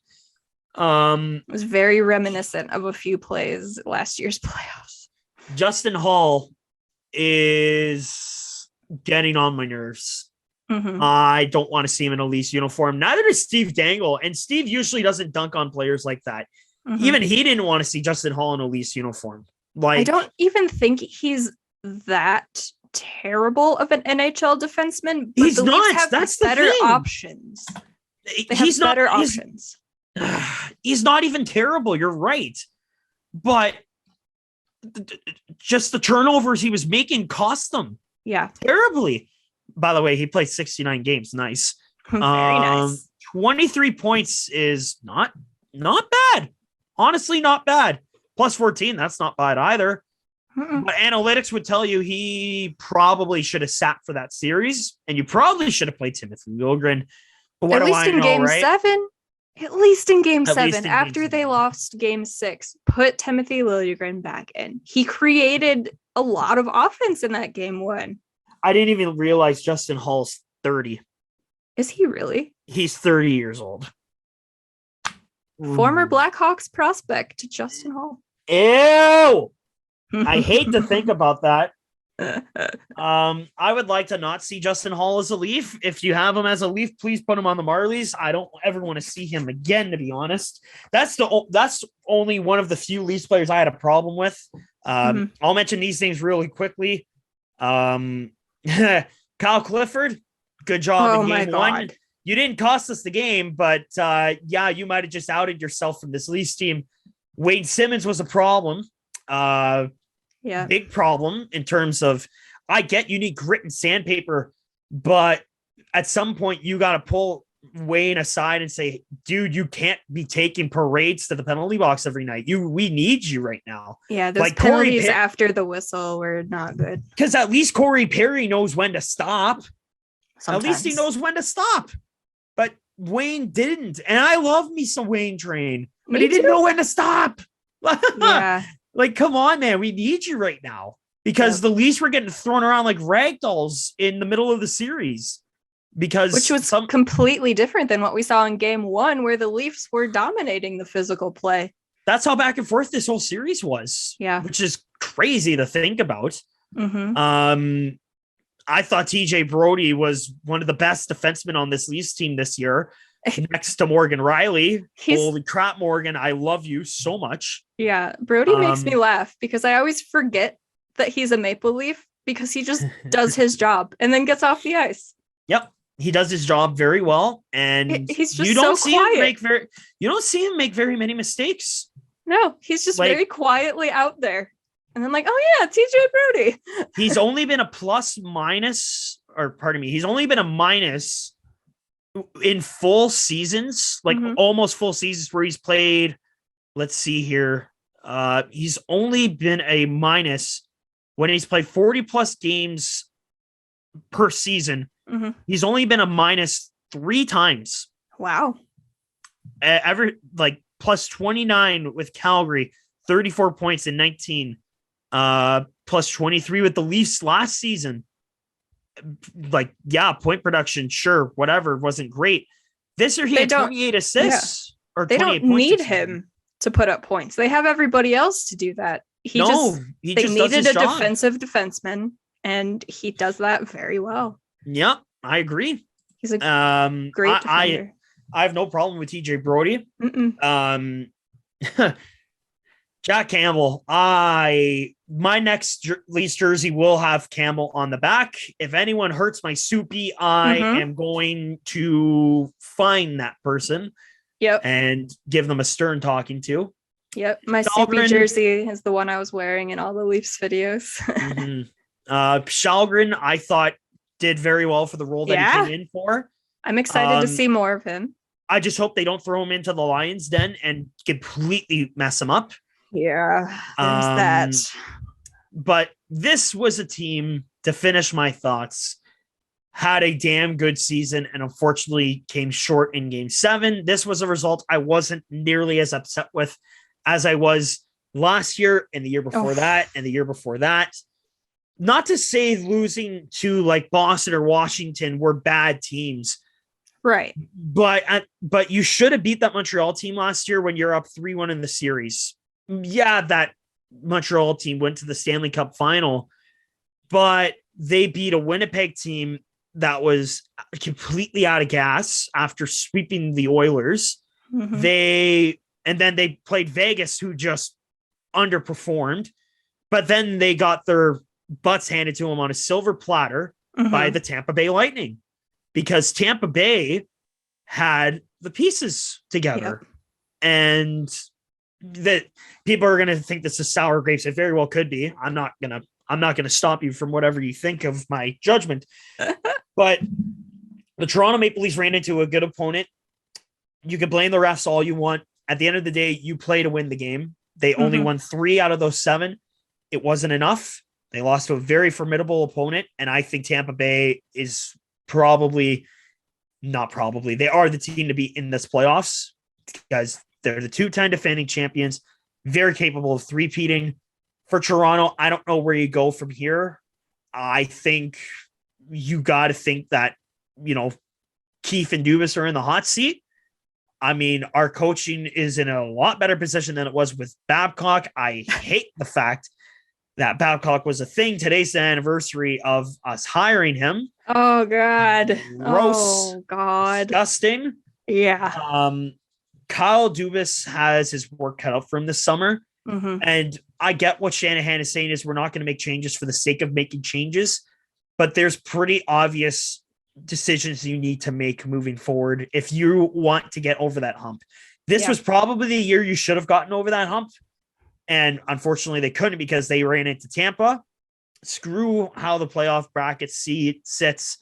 It was very reminiscent of a few plays last year's playoffs. Justin Hall is getting on my nerves. I don't want to see him in a Leafs uniform. Neither does Steve Dangle. And Steve usually doesn't dunk on players like that. Even he didn't want to see Justin Hall in a Leafs uniform. I don't even think he's that terrible of an NHL defenseman. But he's not. That's the better thing. Options. He's better options. He's not even terrible. You're right. But just the turnovers he was making cost them. Yeah. Terribly. By the way, he played 69 games. Nice. Very nice. 23 points is not bad. Honestly, not bad. Plus 14, that's not bad either. Mm-mm. But analytics would tell you he probably should have sat for that series, and you probably should have played Timothy Liljegren. But what At do least I in know, game right? 7. At least in game At least 7, in after game they 7. lost game 6, put Timothy Liljegren back in. He created a lot of offense in that game 1. I didn't even realize Justin Hall's 30. Is he really? He's 30 years old. Former Blackhawks prospect Justin Hall. Ew! I hate to think about that. I would like to not see Justin Hall as a Leaf. If you have him as a Leaf, please put him on the Marlies. I don't ever want to see him again, to be honest. That's only one of the few Leafs players I had a problem with. I'll mention these names really quickly. Kyle Clifford, good job in game 1. You didn't cost us the game, but you might have just outed yourself from this Leafs team. Wade Simmons was a problem. Big problem in terms of, I get you need grit and sandpaper, but at some point you got to pull Wayne aside and say, dude, you can't be taking parades to the penalty box every night. We need you right now. Yeah, those penalties after the whistle were not good. Because at least Corey Perry knows when to stop. Sometimes. At least he knows when to stop. But Wayne didn't. And I love me some Wayne Train, but he didn't know when to stop. Yeah. Like, come on, man. We need you right now because the Leafs were getting thrown around like rag dolls in the middle of the series. Which was completely different than what we saw in game 1, where the Leafs were dominating the physical play. That's how back and forth this whole series was. Yeah. Which is crazy to think about. Mm-hmm. I thought TJ Brody was one of the best defensemen on this Leafs team this year, next to Morgan Riley. Holy crap, Morgan. I love you so much. Yeah. Brody makes me laugh because I always forget that he's a Maple Leaf because he just does his job and then gets off the ice. Yep. He does his job very well. And he's just you don't see quiet. You don't see him make very many mistakes. No, he's just very quietly out there. And I'm like, oh yeah, TJ Brody. He's only been a he's only been a minus in full seasons, like almost full seasons where he's played. Let's see here. He's only been a minus when he's played 40 plus games per season. Mm-hmm. He's only been a minus 3 times. Wow. Plus 29 with Calgary, 34 points in 19. Plus 23 with the Leafs last season. Point production, sure, whatever, wasn't great. This year he had 28 assists. Yeah. Or they don't need him to put up points. They have everybody else to do that. They needed a defensive defenseman, and he does that very well. Yep, I agree. He's a great defender. I have no problem with TJ Brody. Jack Campbell, my next Leafs jersey will have Campbell on the back. If anyone hurts my soupy, I am going to find that person. Yep. And give them a stern talking to. Yep. My soupy jersey is the one I was wearing in all the Leafs videos. Shalgren, I thought did very well for the role that he came in for. I'm excited to see more of him. I just hope they don't throw him into the Lions' den and completely mess him up. Yeah, there's that. But this was a team, to finish my thoughts, had a damn good season and unfortunately came short in game 7. This was a result I wasn't nearly as upset with as I was last year and the year before that and the year before that. Not to say losing to like Boston or Washington were bad teams. Right. But you should have beat that Montreal team last year when you're up 3-1 in the series. Yeah, that Montreal team went to the Stanley Cup final, but they beat a Winnipeg team that was completely out of gas after sweeping the Oilers. Mm-hmm. Then they played Vegas, who just underperformed, but then they got their butts handed to them on a silver platter by the Tampa Bay Lightning, because Tampa Bay had the pieces together. Yep. And that people are going to think this is sour grapes. It very well could be. I'm not going to stop you from whatever you think of my judgment, but the Toronto Maple Leafs ran into a good opponent. You can blame the refs all you want. At the end of the day, you play to win the game. They only won 3 out of those 7. It wasn't enough. They lost to a very formidable opponent. And I think Tampa Bay is they are the team to beat in this playoffs because they're the 2-time defending champions, very capable of three-peating. For Toronto, I don't know where you go from here. I think you got to think that, Keefe and Duvis are in the hot seat. I mean, our coaching is in a lot better position than it was with Babcock. I hate the fact that Babcock was a thing. Today's the anniversary of us hiring him. Oh, God. Gross. Oh, God. Disgusting. Yeah. Kyle Duvis has his work cut out for him this summer. And I get what Shanahan is saying is we're not going to make changes for the sake of making changes, but there's pretty obvious decisions you need to make moving forward if you want to get over that hump. This was probably the year you should have gotten over that hump. And unfortunately, they couldn't because they ran into Tampa. Screw how the playoff bracket sits.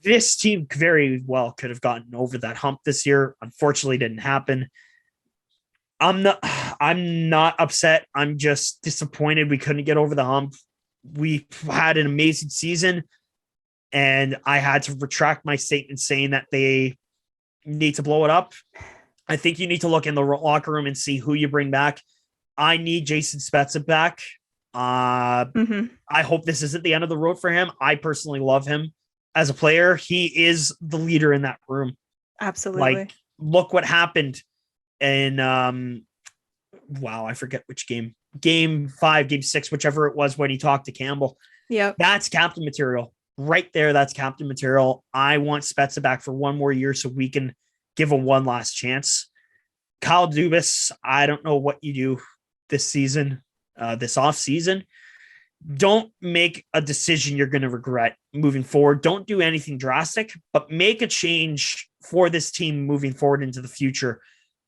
This team very well could have gotten over that hump this year. Unfortunately, didn't happen. I'm not upset. I'm just disappointed we couldn't get over the hump. We had an amazing season, and I had to retract my statement saying that they need to blow it up. I think you need to look in the locker room and see who you bring back. I need Jason Spezza back. I hope this isn't the end of the road for him. I personally love him as a player. He is the leader in that room. Absolutely. Like, look what happened in I forget which game. Game 5, game 6, whichever it was when he talked to Campbell. Yeah. That's captain material. Right there, that's captain material. I want Spezza back for one more year so we can give him one last chance. Kyle Duvis, I don't know what you do this season, this off season. Don't make a decision you're going to regret moving forward. Don't do anything drastic, but make a change for this team moving forward into the future.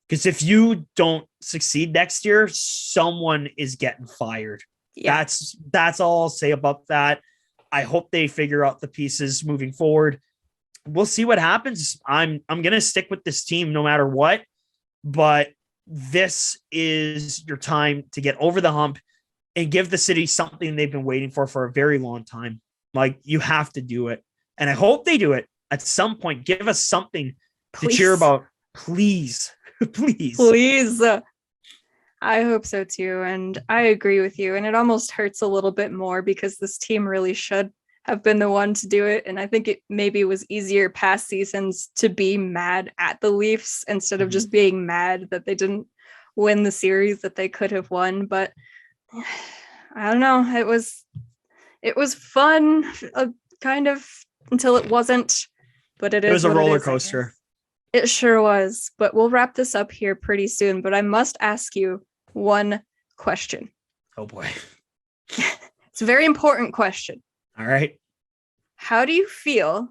Because if you don't succeed next year, someone is getting fired. Yeah. That's all I'll say about that. I hope they figure out the pieces moving forward. We'll see what happens. I'm going to stick with this team no matter what, but this is your time to get over the hump and give the city something they've been waiting for a very long time. Like, you have to do it. And I hope they do it at some point. Give us something to cheer about. Please. Please. I hope so too. And I agree with you. And it almost hurts a little bit more because this team really should have been the one to do it. And I think it maybe was easier past seasons to be mad at the Leafs instead of just being mad that they didn't win the series that they could have won. But I don't know. It was fun, kind of, until it wasn't. But it was a roller coaster. It sure was. But we'll wrap this up here pretty soon. But I must ask you one question. Oh boy. It's a very important question. All right. How do you feel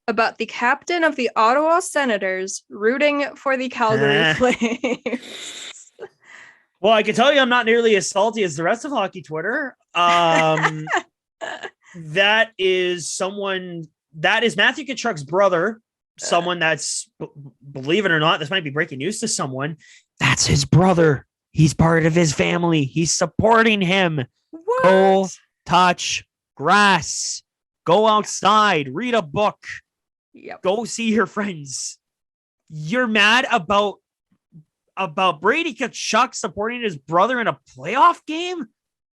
about the captain of the Ottawa Senators rooting for the Calgary Flames? Well, I can tell you I'm not nearly as salty as the rest of hockey Twitter. That is Matthew Tkachuk's brother. Someone that's, believe it or not, this might be breaking news to someone. That's his brother. He's part of his family. He's supporting him. What? Go touch grass. Go outside. Read a book. Yep. Go see your friends. You're mad about Brady Tkachuk supporting his brother in a playoff game?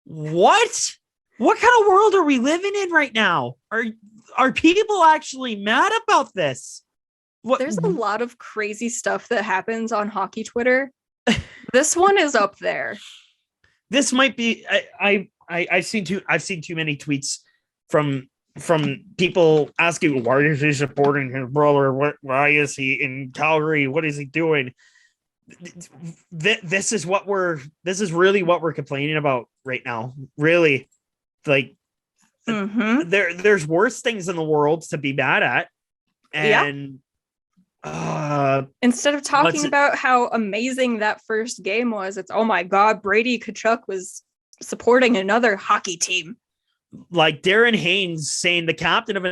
What? What kind of world are we living in right now? Are people actually mad about this? What? There's a lot of crazy stuff that happens on hockey Twitter. This one is up there. This might be. I've seen too many tweets from people asking, why is he supporting his brother? Why is he in Calgary? What is he doing? This is really what we're complaining about right now. Really, like, there's worse things in the world to be mad at. And instead of talking about how amazing that first game was, it's, oh my God, Brady Tkachuk was supporting another hockey team. Like Darren Haynes saying the captain of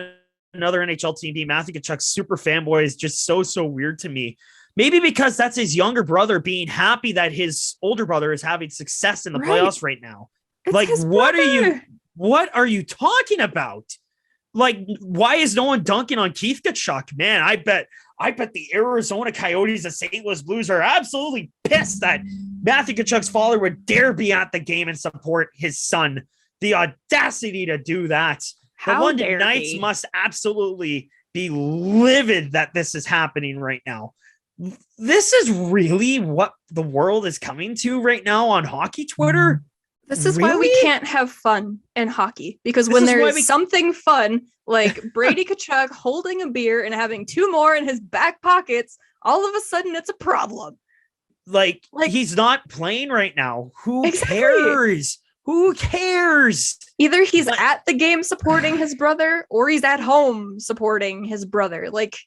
another NHL team being Matthew Tkachuk super fanboy is just so weird to me. Maybe because that's his younger brother being happy that his older brother is having success in the playoffs right now. It's like, his what brother. what are you talking about? Like, why is no one dunking on Keith Tkachuk? Man, I bet the Arizona Coyotes and St. Louis Blues are absolutely pissed that Matthew Tkachuk's father would dare be at the game and support his son. The audacity to do that. The London Knights must absolutely be livid that this is happening right now. This is really what the world is coming to right now on hockey Twitter. This is why we can't have fun in hockey, because when there is something fun, like Brady Tkachuk holding a beer and having 2 more in his back pockets, all of a sudden it's a problem. Like he's not playing right now. Who cares? Who cares? Either he's at the game supporting his brother, or he's at home supporting his brother. Like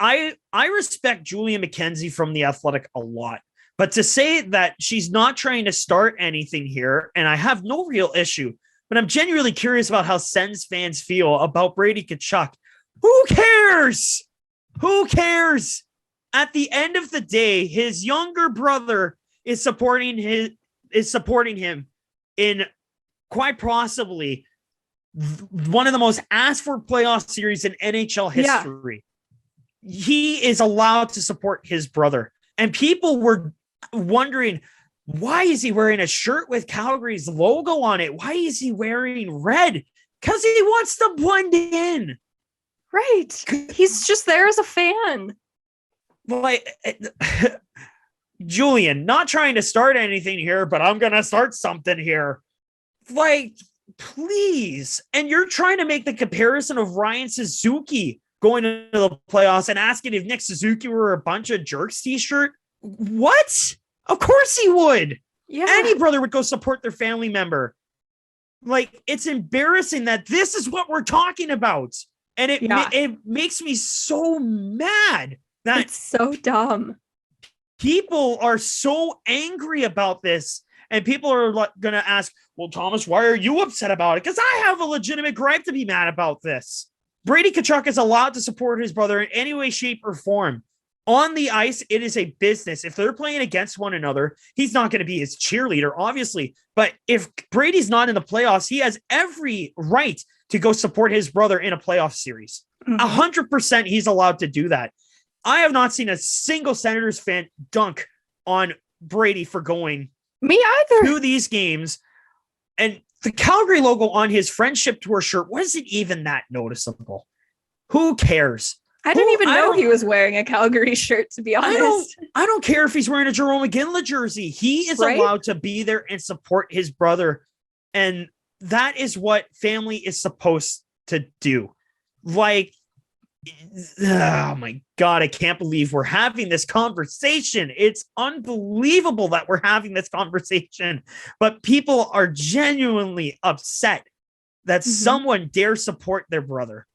I respect Julia McKenzie from The Athletic a lot. But to say that she's not trying to start anything here, and I have no real issue, but I'm genuinely curious about how Sens fans feel about Brady Tkachuk. Who cares? Who cares? At the end of the day, his younger brother is supporting him in quite possibly one of the most asked for playoff series in NHL history. Yeah. He is allowed to support his brother. And people were wondering, why is he wearing a shirt with Calgary's logo on it? Why is he wearing red? Because he wants to blend in. Right. He's just there as a fan. Like, Julian, not trying to start anything here, but I'm going to start something here. Like, please. And you're trying to make the comparison of Ryan Suzuki going into the playoffs and asking if Nick Suzuki were a bunch of jerks t-shirt. What? Of course he would. Yeah. Any brother would go support their family member. Like, it's embarrassing that this is what we're talking about. And it makes me so mad that it's so dumb. People are so angry about this. And people are going to ask, well, Thomas, why are you upset about it? Because I have a legitimate gripe to be mad about this. Brady Tkachuk is allowed to support his brother in any way, shape, or form. On the ice, it is a business. If they're playing against one another, he's not going to be his cheerleader, obviously. But if Brady's not in the playoffs, he has every right to go support his brother in a playoff series. 100% he's allowed to do that. I have not seen a single Senators fan dunk on Brady for going to these games. And the Calgary logo on his friendship tour shirt wasn't even that noticeable. Who cares? I didn't even know he was wearing a Calgary shirt, to be honest. I don't care if he's wearing a Jerome McGinley jersey. He is allowed to be there and support his brother. And that is what family is supposed to do. Like, oh my God, I can't believe we're having this conversation. It's unbelievable that we're having this conversation. But people are genuinely upset that someone dare support their brother.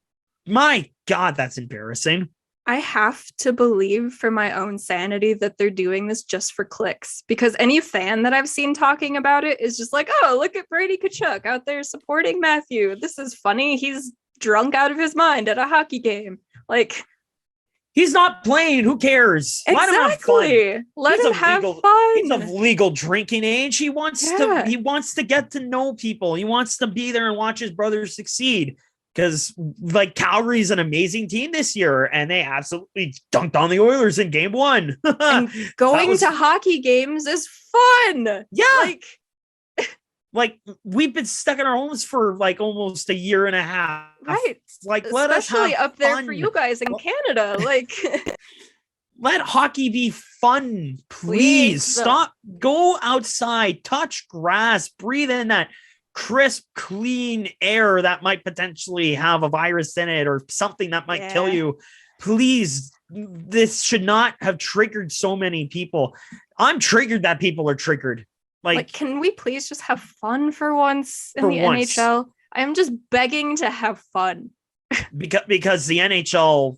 My God, that's embarrassing. I have to believe for my own sanity that they're doing this just for clicks, because any fan that I've seen talking about it is just like, oh, look at Brady Tkachuk out there supporting Matthew. This is funny. He's drunk out of his mind at a hockey game. Like, he's not playing. Who cares? Exactly. Let him have fun. He's of legal drinking age. He wants to get to know people. He wants to be there and watch his brother succeed. Because, like, Calgary's an amazing team this year, and they absolutely dunked on the Oilers in game 1. And going to hockey games is fun. Yeah. Like, we've been stuck in our homes for, like, almost a year and a half. Right. Like, let us have especially up there fun. For you guys in Canada. Like, let hockey be fun. Please. Stop. Go outside. Touch grass. Breathe in that crisp, clean air that might potentially have a virus in it or something that might kill you. Please, this should not have triggered so many people. I'm triggered that people are triggered. Like, can we please just have fun for once in the NHL? I'm just begging to have fun. because the NHL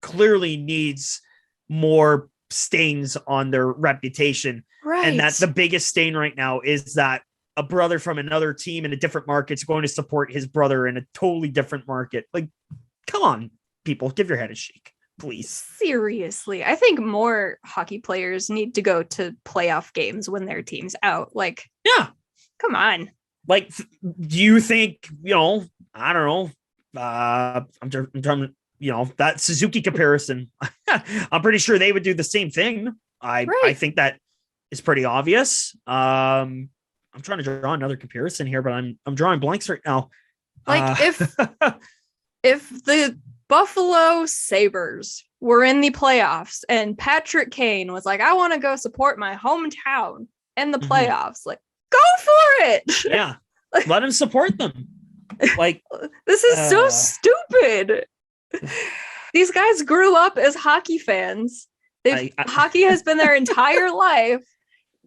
clearly needs more stains on their reputation. Right. And that the biggest stain right now is that a brother from another team in a different market is going to support his brother in a totally different market. Like, come on, people, give your head a shake. Please. Seriously, I think more hockey players need to go to playoff games when their team's out. Like, yeah, come on. Like, do you think, I don't know. I'm trying, that Suzuki comparison. I'm pretty sure they would do the same thing. I think that is pretty obvious. I'm trying to draw another comparison here, but I'm drawing blanks right now. Like if the Buffalo Sabres were in the playoffs and Patrick Kane was like, I want to go support my hometown in the playoffs, like, go for it. Yeah. Let him support them. Like, this is so stupid. These guys grew up as hockey fans. Hockey has been their entire life.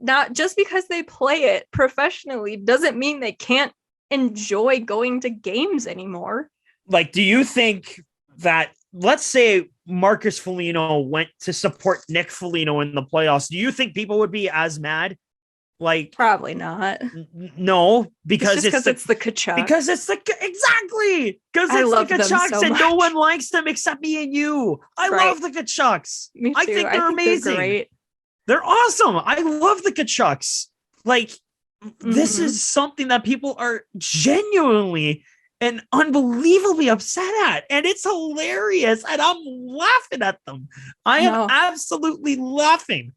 Not just because they play it professionally doesn't mean they can't enjoy going to games anymore. Like, do you think that, let's say Marcus Foligno went to support Nick Foligno in the playoffs, do you think people would be as mad? Like, probably not. No, because it's the Tkachuk. Because it's the Exactly. Because it's the Tkachuks so and no one likes them except me and you. I love the Tkachuks. Me too. I think they're amazing. They're great. They're awesome. I love the Tkachuks. Like, this is something that people are genuinely and unbelievably upset at, and it's hilarious, and I'm laughing at them. I am absolutely laughing.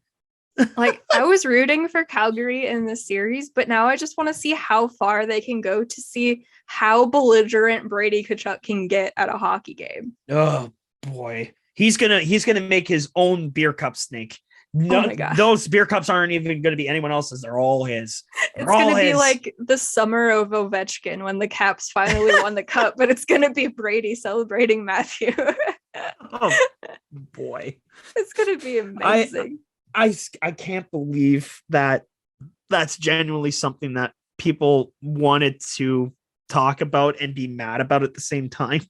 Like, I was rooting for Calgary in this series, but now I just want to see how far they can go to see how belligerent Brady Tkachuk can get at a hockey game. Oh boy, he's gonna make his own beer cup snake. No, oh my gosh. Those beer cups aren't even going to be anyone else's. They're all his. It's going to be like the summer of Ovechkin when the Caps finally won the cup, but it's going to be Brady celebrating Matthew. Oh boy, it's going to be amazing. I can't believe that that's genuinely something that people wanted to talk about and be mad about at the same time.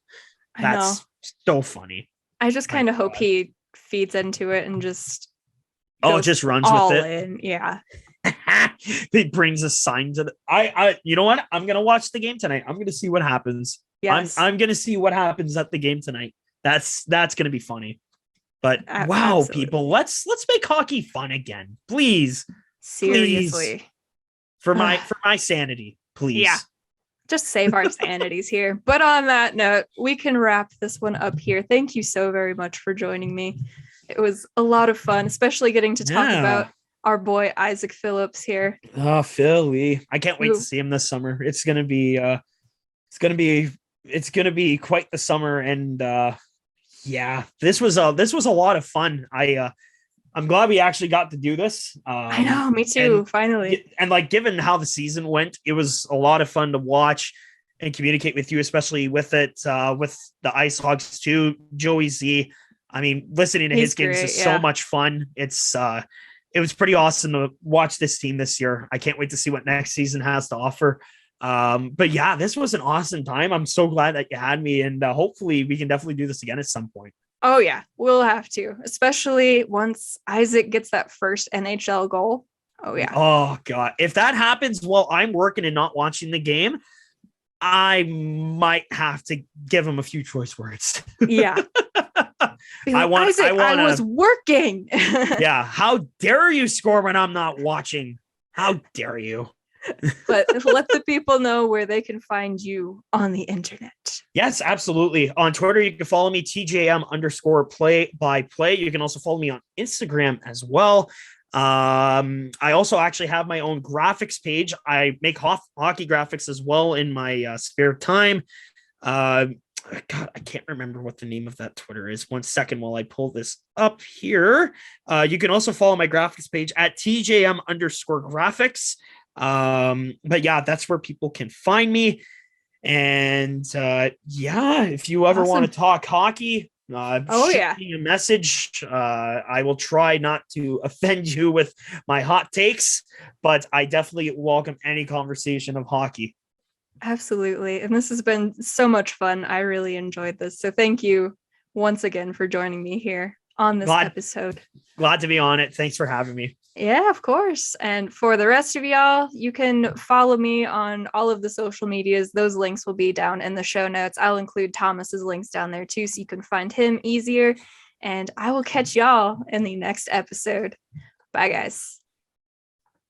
That's so funny. I just kind of hope he feeds into it and just just runs with it. In. Yeah. He brings a sign to I you know what? I'm gonna watch the game tonight. I'm gonna see what happens. Yes. I'm gonna see what happens at the game tonight. That's gonna be funny. But wow, absolutely. People, let's make hockey fun again, please. Seriously, please. For my sanity, please. Yeah, just save our sanities here. But on that note, we can wrap this one up here. Thank you so very much for joining me. It was a lot of fun, especially getting to talk about our boy Isaak Phillips here. Oh, Philly! I can't wait to see him this summer. It's gonna be quite the summer, and yeah, this was a lot of fun. I'm glad we actually got to do this. I know, me too. Finally, and like, given how the season went, it was a lot of fun to watch and communicate with you, especially with it with the Ice Hogs too. Joey Z. I mean, listening to his games is so much fun. It was pretty awesome to watch this team this year. I can't wait to see what next season has to offer. But yeah, this was an awesome time. I'm so glad that you had me, and hopefully we can definitely do this again at some point. Oh yeah, we'll have to, especially once Isaak gets that first NHL goal. Oh yeah. Oh god, if that happens while I'm working and not watching the game, I might have to give him a few choice words. Yeah. Like, I was working. Yeah. How dare you score when I'm not watching? How dare you? But let the people know where they can find you on the internet. Yes, absolutely. On Twitter, you can follow me, TJM_play-by-play. You can also follow me on Instagram as well. I also actually have my own graphics page. I make hockey graphics as well in my spare time. God, I can't remember what the name of that Twitter is. 1 second while I pull this up here. You can also follow my graphics page at TJM_graphics. But yeah, that's where people can find me. And if you ever want to talk hockey, shoot me a message. I will try not to offend you with my hot takes, but I definitely welcome any conversation of hockey. Absolutely. And this has been so much fun. I really enjoyed this. So thank you once again for joining me here on this episode. Glad to be on it. Thanks for having me. Yeah, of course. And for the rest of y'all, you can follow me on all of the social medias. Those links will be down in the show notes. I'll include Thomas's links down there too, so you can find him easier. And I will catch y'all in the next episode. Bye, guys.